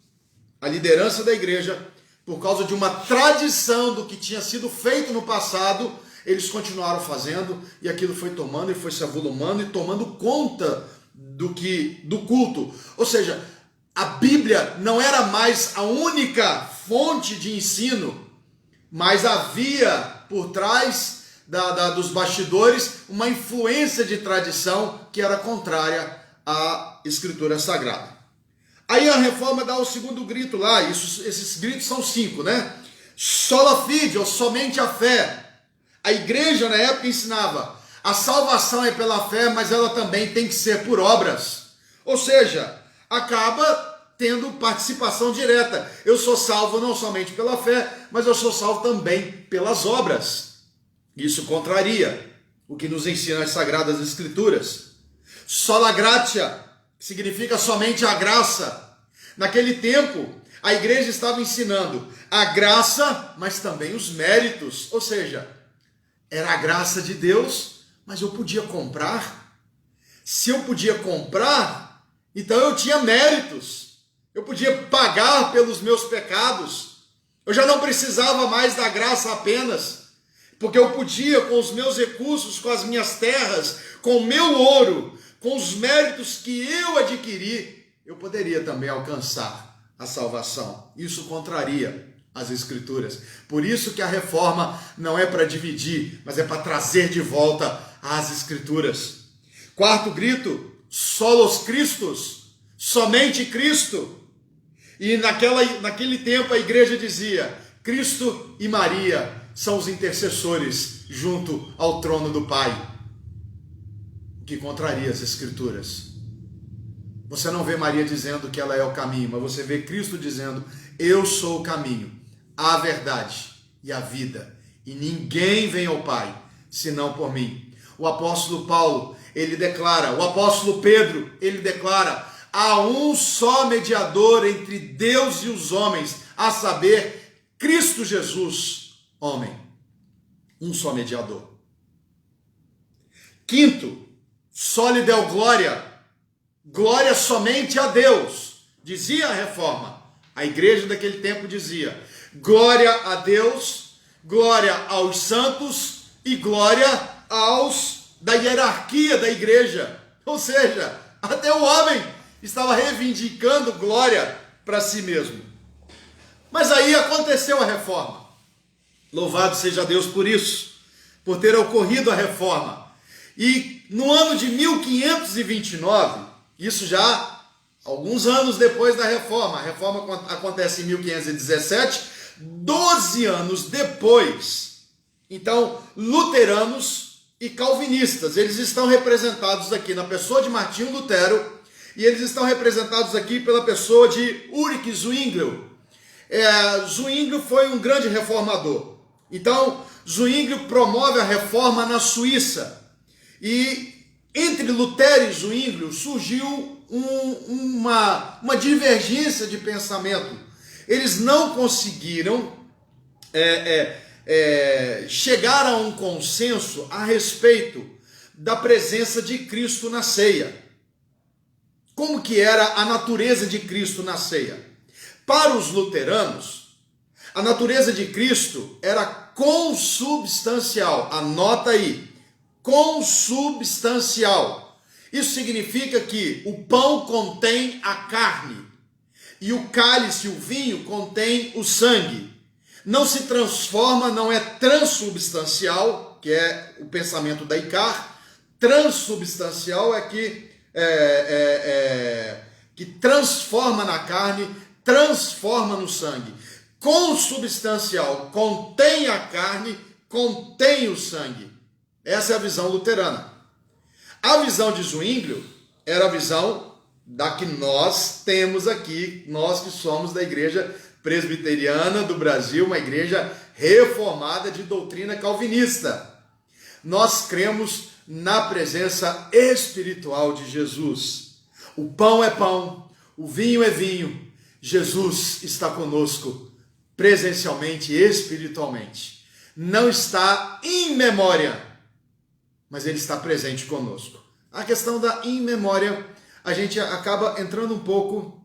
a liderança da igreja, por causa de uma tradição do que tinha sido feito no passado, eles continuaram fazendo e aquilo foi tomando e foi se avolumando e tomando conta do culto. Ou seja, a Bíblia não era mais a única fonte de ensino, mas havia por trás dos bastidores uma influência de tradição que era contrária à Escritura Sagrada. Aí a reforma dá o segundo grito lá, esses gritos são 5, né? Sola fide, ou somente a fé. A igreja na época ensinava, a salvação é pela fé, mas ela também tem que ser por obras. Ou seja, acaba tendo participação direta. Eu sou salvo não somente pela fé, mas eu sou salvo também pelas obras. Isso contraria o que nos ensina as Sagradas Escrituras. Sola gratia significa somente a graça. Naquele tempo, a igreja estava ensinando a graça, mas também os méritos. Ou seja, era a graça de Deus, mas eu podia comprar. Se eu podia comprar, então eu tinha méritos. Eu podia pagar pelos meus pecados. Eu já não precisava mais da graça apenas, porque eu podia, com os meus recursos, com as minhas terras, com o meu ouro, com os méritos que eu adquiri, eu poderia também alcançar a salvação. Isso contraria as Escrituras. Por isso que a reforma não é para dividir, mas é para trazer de volta as Escrituras. Quarto grito, solos Christus, somente Cristo. E naquele tempo a igreja dizia, Cristo e Maria são os intercessores junto ao trono do Pai. O que contraria as Escrituras. Você não vê Maria dizendo que ela é o caminho, mas você vê Cristo dizendo, eu sou o caminho, a verdade e a vida. E ninguém vem ao Pai, senão por mim. O apóstolo Paulo, ele declara, o apóstolo Pedro, ele declara, há um só mediador entre Deus e os homens, a saber, Cristo Jesus, homem. Um só mediador. Quinto, soli deo glória. Glória somente a Deus. Dizia a reforma. A igreja daquele tempo dizia, glória a Deus, glória aos santos e glória aos da hierarquia da igreja. Ou seja, até o homem estava reivindicando glória para si mesmo. Mas aí aconteceu a reforma. Louvado seja Deus por isso, por ter ocorrido a reforma. E no ano de 1529, isso já alguns anos depois da reforma, a reforma acontece em 1517, 12 anos depois, então, luteranos e calvinistas, eles estão representados aqui na pessoa de Martinho Lutero, e eles estão representados aqui pela pessoa de Ulrich Zwinglio. Zwinglio foi um grande reformador. Então, Zwinglio promove a reforma na Suíça. E entre Lutero e Zwinglio surgiu uma divergência de pensamento. Eles não conseguiram chegar a um consenso a respeito da presença de Cristo na ceia. Como que era a natureza de Cristo na ceia? Para os luteranos, A natureza de Cristo era consubstancial. Anota aí, consubstancial. Isso significa que o pão contém a carne e o cálice, o vinho, contém o sangue. Não se transforma, não é transubstancial, que é o pensamento da Icahn. Transubstancial é que transforma na carne, transforma no sangue. Consubstancial, contém a carne, contém o sangue. Essa é a visão luterana. A visão de Zwinglio era a visão da que nós temos aqui, nós que somos da Igreja Presbiteriana do Brasil, uma igreja reformada de doutrina calvinista. Nós cremos na presença espiritual de Jesus. O pão é pão, o vinho é vinho. Jesus está conosco presencialmente e espiritualmente. Não está em memória, mas ele está presente conosco. A questão da in memória, a gente acaba entrando um pouco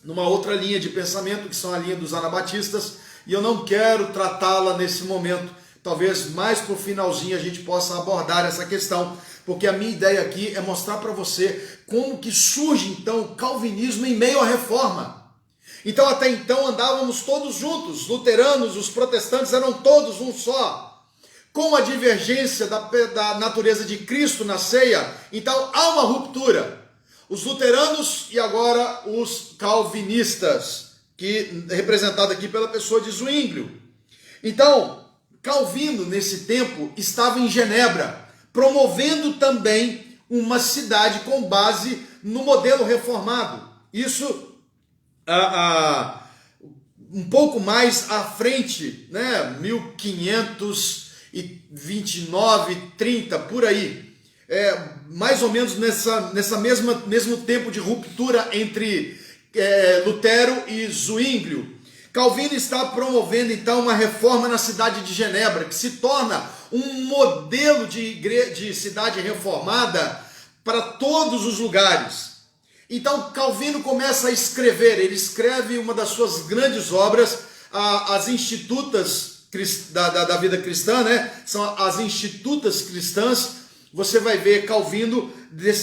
numa outra linha de pensamento, que são a linha dos anabatistas, e eu não quero tratá-la nesse momento. Talvez mais para o finalzinho a gente possa abordar essa questão, porque a minha ideia aqui é mostrar para você como que surge então o calvinismo em meio à reforma. Então até então andávamos todos juntos, os luteranos, os protestantes eram todos um só. Com a divergência da natureza de Cristo na ceia, então há uma ruptura. Os luteranos e agora os calvinistas, que representado aqui pela pessoa de Zwinglio. Então, Calvino, nesse tempo, estava em Genebra, promovendo também uma cidade com base no modelo reformado. Isso um pouco mais à frente, né? 1529, 30, por aí. Mais ou menos nessa mesmo tempo de ruptura entre Lutero e Zwinglio. Calvino está promovendo então uma reforma na cidade de Genebra, que se torna um modelo de cidade reformada para todos os lugares. Então Calvino começa a escrever, ele escreve uma das suas grandes obras, as Institutas da vida cristã, né? São as Institutas cristãs. Você vai ver Calvino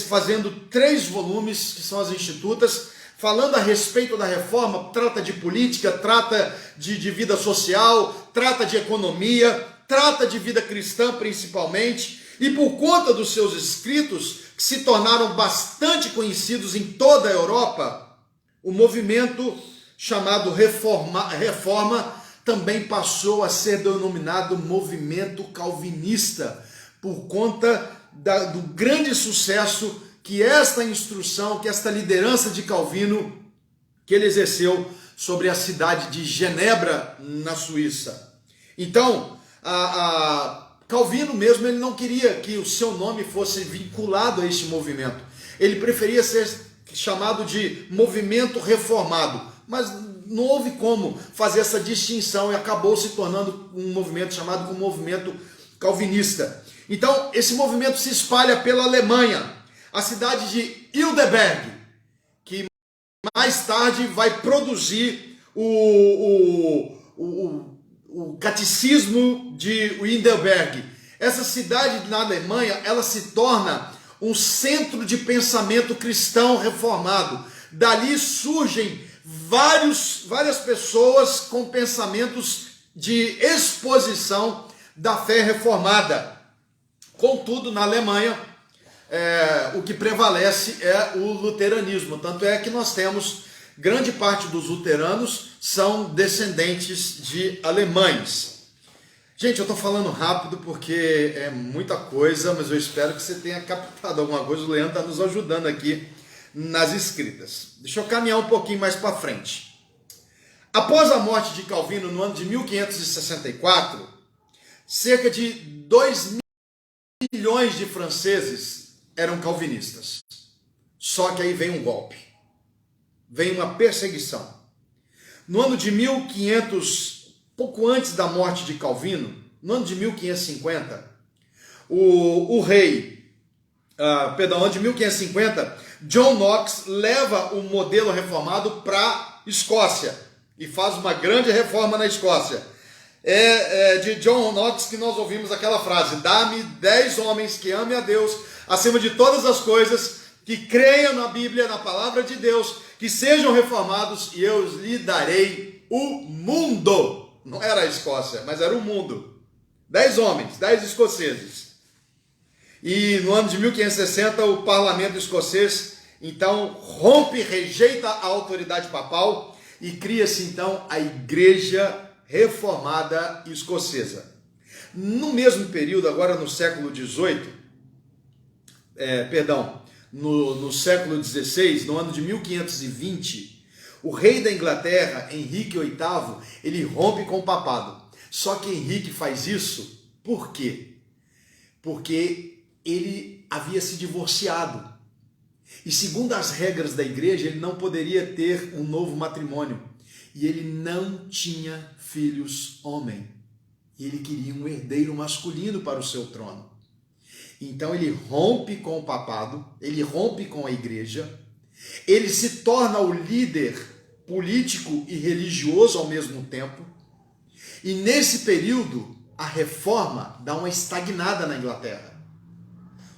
fazendo 3 volumes, que são as Institutas, falando a respeito da reforma, trata de política, trata de vida social, trata de economia, trata de vida cristã principalmente, e por conta dos seus escritos, que se tornaram bastante conhecidos em toda a Europa, o movimento chamado Reforma também passou a ser denominado movimento calvinista, por conta do grande sucesso que esta instrução, que esta liderança de Calvino, que ele exerceu sobre a cidade de Genebra, na Suíça. Então, Calvino mesmo, ele não queria que o seu nome fosse vinculado a este movimento. Ele preferia ser chamado de movimento reformado, mas não houve como fazer essa distinção e acabou se tornando um movimento chamado como movimento calvinista. Então, esse movimento se espalha pela Alemanha, a cidade de Heidelberg, que mais tarde vai produzir o catecismo de Heidelberg. Essa cidade na Alemanha, ela se torna um centro de pensamento cristão reformado. Dali surgem várias pessoas com pensamentos de exposição da fé reformada. Contudo, na Alemanha, o que prevalece é o luteranismo. Tanto é que nós temos grande parte dos luteranos são descendentes de alemães. Gente, eu estou falando rápido porque é muita coisa, mas eu espero que você tenha captado alguma coisa. O Leandro está nos ajudando aqui nas escritas. Deixa eu caminhar um pouquinho mais para frente. Após a morte de Calvino, no ano de 1564, cerca de 2 milhões de franceses eram calvinistas. Só que aí vem um golpe. Vem uma perseguição. No ano de 1500, pouco antes da morte de Calvino, no ano de 1550, ano de 1550, John Knox leva o modelo reformado para Escócia. e faz uma grande reforma na Escócia. É de John Knox que nós ouvimos aquela frase: dá-me 10 homens que amem a Deus acima de todas as coisas, que creiam na Bíblia, na palavra de Deus, que sejam reformados, e eu lhe darei o mundo. Não era a Escócia, mas era o mundo. 10 homens, 10 escoceses. E no ano de 1560 o parlamento escocês então rompe, rejeita a autoridade papal e cria-se então a Igreja Reformada Escocesa. No mesmo período, agora no século XVIII, no século XVI, no ano de 1520, o rei da Inglaterra, Henrique VIII, ele rompe com o papado. Só que Henrique faz isso por quê? Porque ele havia se divorciado. E segundo as regras da igreja, ele não poderia ter um novo matrimônio. E ele não tinha filhos homem. E ele queria um herdeiro masculino para o seu trono. Então ele rompe com o papado, ele rompe com a igreja, ele se torna o líder político e religioso ao mesmo tempo. E nesse período, a reforma dá uma estagnada na Inglaterra.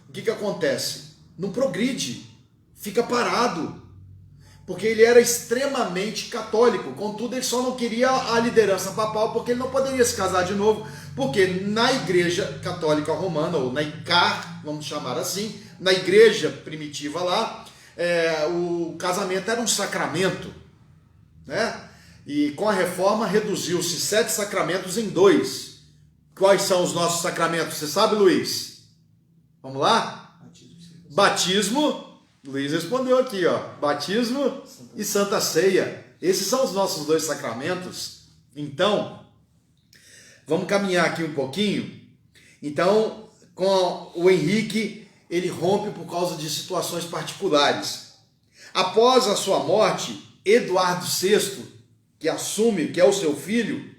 O que acontece? Não progride, fica parado, porque ele era extremamente católico. Contudo, ele só não queria a liderança papal, porque ele não poderia se casar de novo, porque na Igreja Católica Romana, ou na ICAR, vamos chamar assim, na igreja primitiva lá, o casamento era um sacramento, né? E com a reforma reduziu-se 7 sacramentos em 2. Quais são os nossos sacramentos? Você sabe, Luiz? Vamos lá? Batismo. Luiz respondeu aqui, ó. Batismo e Santa Ceia. Esses são os nossos 2 sacramentos. Então, vamos caminhar aqui um pouquinho. Então, com o Henrique, ele rompe por causa de situações particulares. Após a sua morte, Eduardo VI, que assume, que é o seu filho,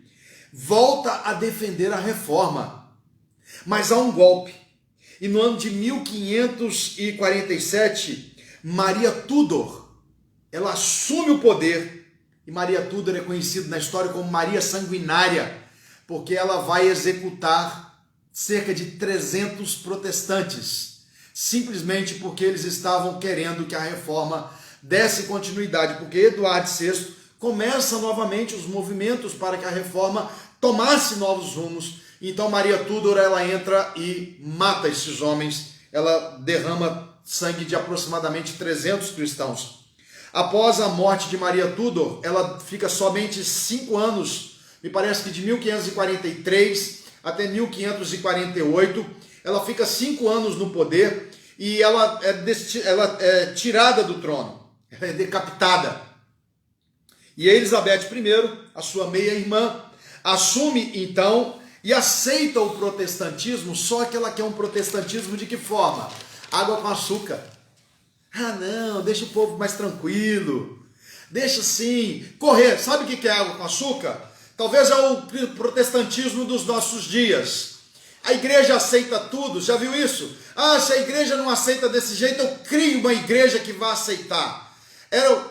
volta a defender a reforma. Mas há um golpe. E no ano de 1547, Maria Tudor, ela assume o poder. E Maria Tudor é conhecida na história como Maria Sanguinária, porque ela vai executar cerca de 300 protestantes, simplesmente porque eles estavam querendo que a reforma desse continuidade, porque Eduardo VI começa novamente os movimentos para que a reforma tomasse novos rumos. Então Maria Tudor, ela entra e mata esses homens, ela derrama sangue de aproximadamente 300 cristãos. Após a morte de Maria Tudor, ela fica somente 5 anos, me parece que de 1543 até 1548, ela fica 5 anos no poder e ela é tirada do trono, ela é decapitada. E a Elizabeth I, a sua meia-irmã, assume então e aceita o protestantismo, só que ela quer um protestantismo de que forma? Água com açúcar. Ah não, deixa o povo mais tranquilo, deixa assim, correr. Sabe o que é água com açúcar? Talvez é o protestantismo dos nossos dias. A igreja aceita tudo, já viu isso? Ah, se a igreja não aceita desse jeito, eu crio uma igreja que vai aceitar.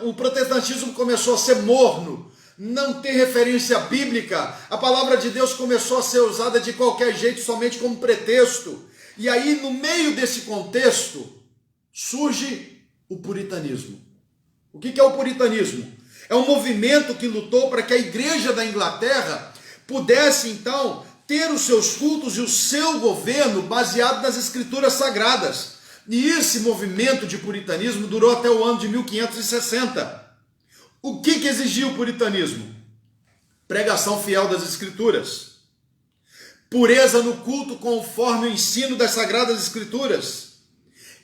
O protestantismo começou a ser morno, não tem referência bíblica, a palavra de Deus começou a ser usada de qualquer jeito, somente como pretexto. E aí, no meio desse contexto, surge o puritanismo. O que é o puritanismo? É um movimento que lutou para que a igreja da Inglaterra pudesse, então, ter os seus cultos e o seu governo baseado nas escrituras sagradas. E esse movimento de puritanismo durou até o ano de 1560. O que exigia o puritanismo? Pregação fiel das escrituras. Pureza no culto conforme o ensino das sagradas escrituras.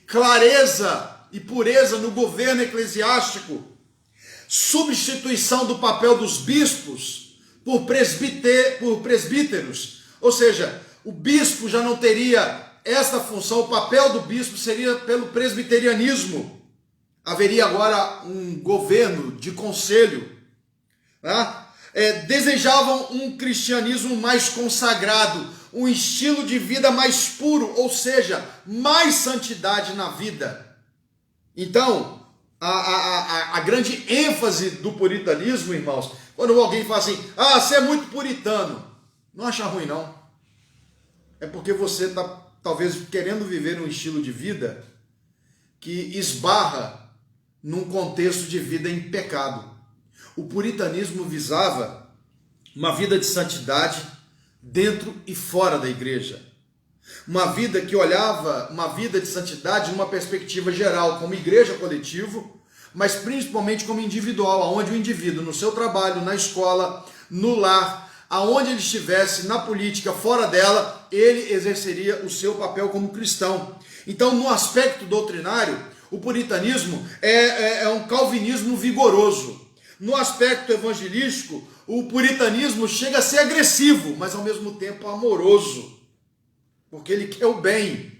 Clareza e pureza no governo eclesiástico. Substituição do papel dos bispos por presbíteros. Ou seja, o bispo já não teria esta função, o papel do bispo seria pelo presbiterianismo. Haveria agora um governo de conselho. Né? Desejavam um cristianismo mais consagrado, um estilo de vida mais puro, ou seja, mais santidade na vida. Então, a grande ênfase do puritanismo, irmãos, quando alguém fala assim, você é muito puritano, não acha ruim não. É porque você está talvez querendo viver um estilo de vida que esbarra num contexto de vida em pecado. O puritanismo visava uma vida de santidade dentro e fora da igreja. Uma vida que olhava uma vida de santidade numa perspectiva geral, como igreja coletivo, mas principalmente como individual, onde o indivíduo, no seu trabalho, na escola, no lar, aonde ele estivesse, na política, fora dela, ele exerceria o seu papel como cristão. Então, no aspecto doutrinário, o puritanismo é um calvinismo vigoroso. No aspecto evangelístico, o puritanismo chega a ser agressivo, mas ao mesmo tempo amoroso, porque ele quer o bem,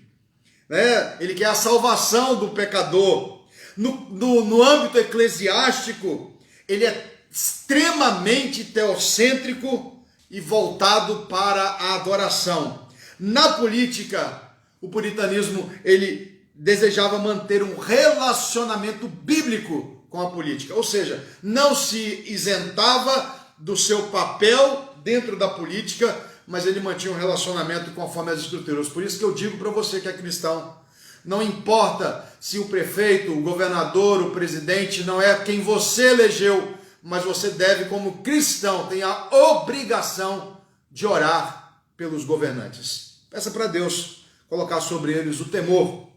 né? Ele quer a salvação do pecador. No âmbito eclesiástico, ele é extremamente teocêntrico e voltado para a adoração. Na política, o puritanismo ele desejava manter um relacionamento bíblico com a política, ou seja, não se isentava do seu papel dentro da política, mas ele mantinha um relacionamento conforme as escrituras. Por isso que eu digo para você que é cristão, não importa se o prefeito, o governador, o presidente não é quem você elegeu, mas você deve, como cristão, ter a obrigação de orar pelos governantes. Peça para Deus colocar sobre eles o temor.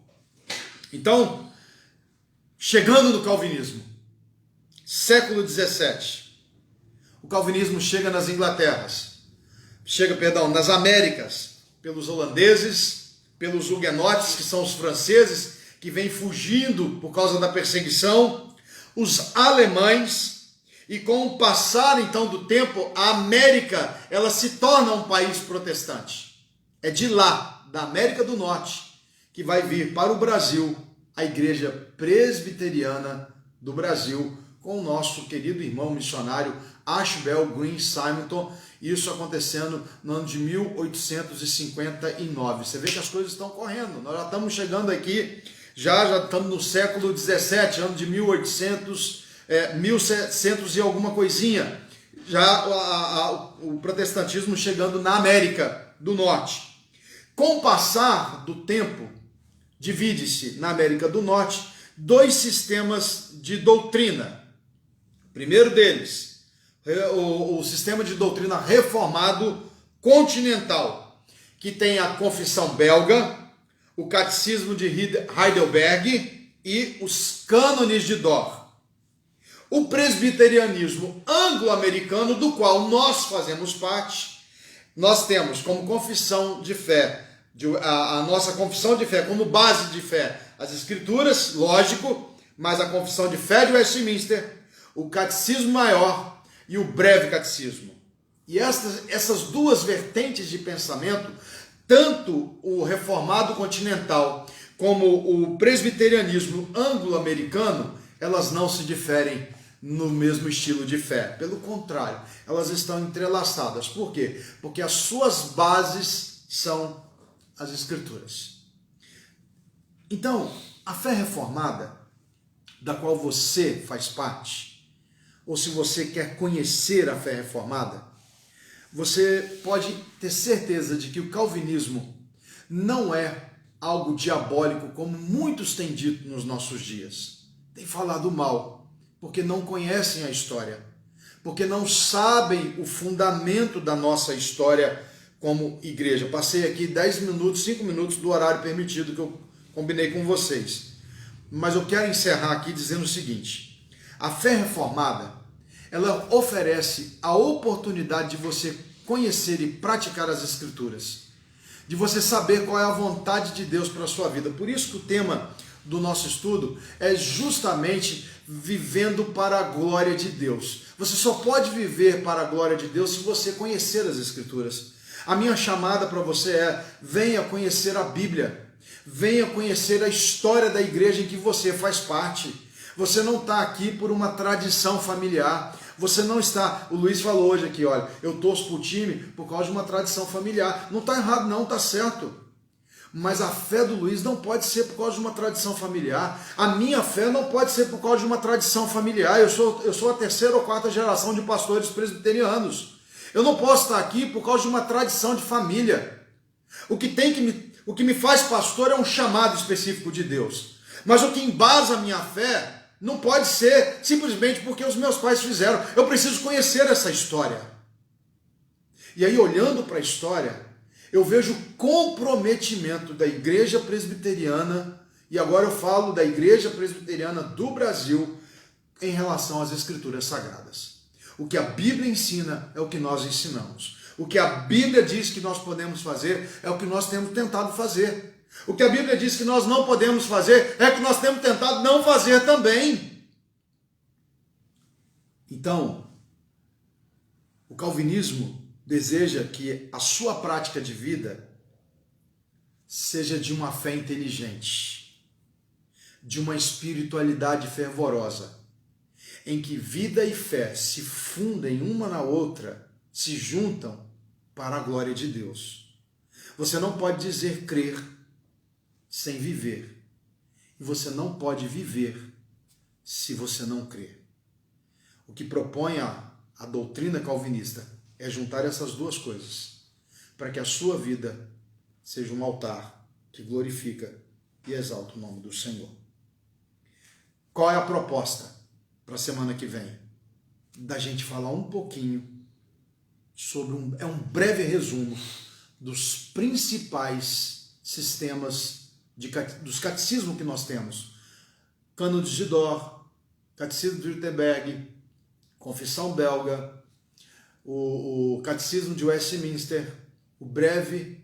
Então, chegando no calvinismo, século 17, o calvinismo chega nas nas Américas, pelos holandeses, pelos huguenotes, que são os franceses, que vêm fugindo por causa da perseguição, os alemães. E com o passar, então, do tempo, a América, ela se torna um país protestante. É de lá, da América do Norte, que vai vir para o Brasil a Igreja Presbiteriana do Brasil, com o nosso querido irmão missionário Ashbel Green Simonton, isso acontecendo no ano de 1859. Você vê que as coisas estão correndo. Nós já estamos chegando aqui, já estamos no século 17, ano de 1700 e alguma coisinha, já o protestantismo chegando na América do Norte. Com o passar do tempo, divide-se na América do Norte dois sistemas de doutrina. O primeiro deles, o sistema de doutrina reformado continental, que tem a confissão belga, o catecismo de Heidelberg e os cânones de Dort. O presbiterianismo anglo-americano, do qual nós fazemos parte, nós temos como confissão de fé, a nossa confissão de fé como base de fé, as escrituras, lógico, mas a confissão de fé de Westminster, o catecismo maior e o breve catecismo. E essas duas vertentes de pensamento, tanto o reformado continental como o presbiterianismo anglo-americano, elas não se diferem no mesmo estilo de fé. Pelo contrário, elas estão entrelaçadas. Por quê? Porque as suas bases são as escrituras. Então, a fé reformada, da qual você faz parte, ou se você quer conhecer a fé reformada, você pode ter certeza de que o calvinismo não é algo diabólico, como muitos têm dito nos nossos dias. Tem falado mal, porque não conhecem a história, porque não sabem o fundamento da nossa história como igreja. Passei aqui 5 minutos do horário permitido que eu combinei com vocês. Mas eu quero encerrar aqui dizendo o seguinte: a fé reformada, ela oferece a oportunidade de você conhecer e praticar as escrituras, de você saber qual é a vontade de Deus para a sua vida. Por isso que o tema do nosso estudo é justamente vivendo para a glória de Deus. Você só pode viver para a glória de Deus se você conhecer as escrituras. A minha chamada para você é: venha conhecer a Bíblia, venha conhecer a história da igreja em que você faz parte. Você não está aqui por uma tradição familiar. Você não está, o Luiz falou hoje aqui, olha, eu torço para o time por causa de uma tradição familiar. Não está errado não, está certo. Mas a fé do Luiz não pode ser por causa de uma tradição familiar. A minha fé não pode ser por causa de uma tradição familiar. Eu sou a terceira ou quarta geração de pastores presbiterianos. Eu não posso estar aqui por causa de uma tradição de família. O que me faz pastor é um chamado específico de Deus. Mas o que embasa a minha fé não pode ser simplesmente porque os meus pais fizeram. Eu preciso conhecer essa história. E aí, olhando para a história, eu vejo o comprometimento da igreja presbiteriana, e agora eu falo da igreja presbiteriana do Brasil, em relação às escrituras sagradas. O que a Bíblia ensina é o que nós ensinamos. O que a Bíblia diz que nós podemos fazer é o que nós temos tentado fazer. O que a Bíblia diz que nós não podemos fazer é o que nós temos tentado não fazer também. Então, o calvinismo deseja que a sua prática de vida seja de uma fé inteligente, de uma espiritualidade fervorosa, em que vida e fé se fundem uma na outra, se juntam para a glória de Deus. Você não pode dizer crer sem viver, e você não pode viver se você não crer. O que propõe a doutrina calvinista é juntar essas duas coisas, para que a sua vida seja um altar que glorifica e exalta o nome do Senhor. Qual é a proposta para a semana que vem? Da gente falar um pouquinho sobre um breve resumo dos principais sistemas dos catecismos que nós temos. Cânon de Dort, Catecismo de Wittenberg, Confissão Belga, o Catecismo de Westminster, o breve,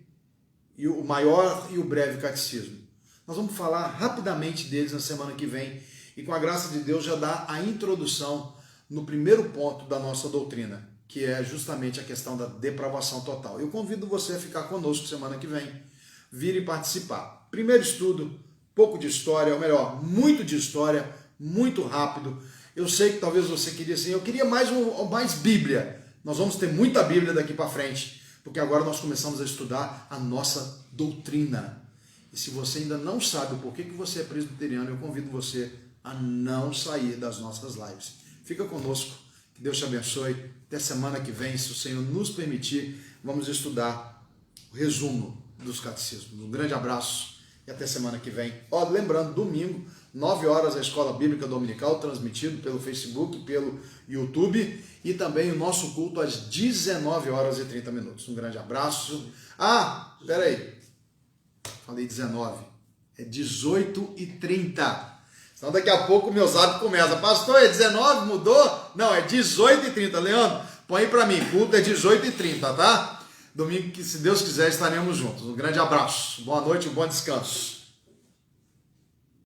e o maior e o breve catecismo. Nós vamos falar rapidamente deles na semana que vem e, com a graça de Deus, já dá a introdução no primeiro ponto da nossa doutrina, que é justamente a questão da depravação total. Eu convido você a ficar conosco semana que vem, vir e participar. Primeiro estudo, pouco de história, ou melhor, muito de história, muito rápido. Eu sei que talvez você queria assim, eu queria mais Bíblia. Nós vamos ter muita Bíblia daqui para frente, porque agora nós começamos a estudar a nossa doutrina. E se você ainda não sabe o porquê que você é presbiteriano, eu convido você a não sair das nossas lives. Fica conosco, que Deus te abençoe. Até semana que vem, se o Senhor nos permitir, vamos estudar o resumo dos catecismos. Um grande abraço e até semana que vem. Lembrando, domingo, 9 horas, a Escola Bíblica Dominical, transmitido pelo Facebook, pelo YouTube, e também o nosso culto às 19 horas e 30 minutos. Um grande abraço. Espera aí. Falei 19. É 18h30. Senão daqui a pouco meus hábitos começam. Pastor, é 19? Mudou? Não, é 18h30. Leandro, põe aí para mim. Culto é 18h30, tá? Domingo, que se Deus quiser, estaremos juntos. Um grande abraço. Boa noite e um bom descanso.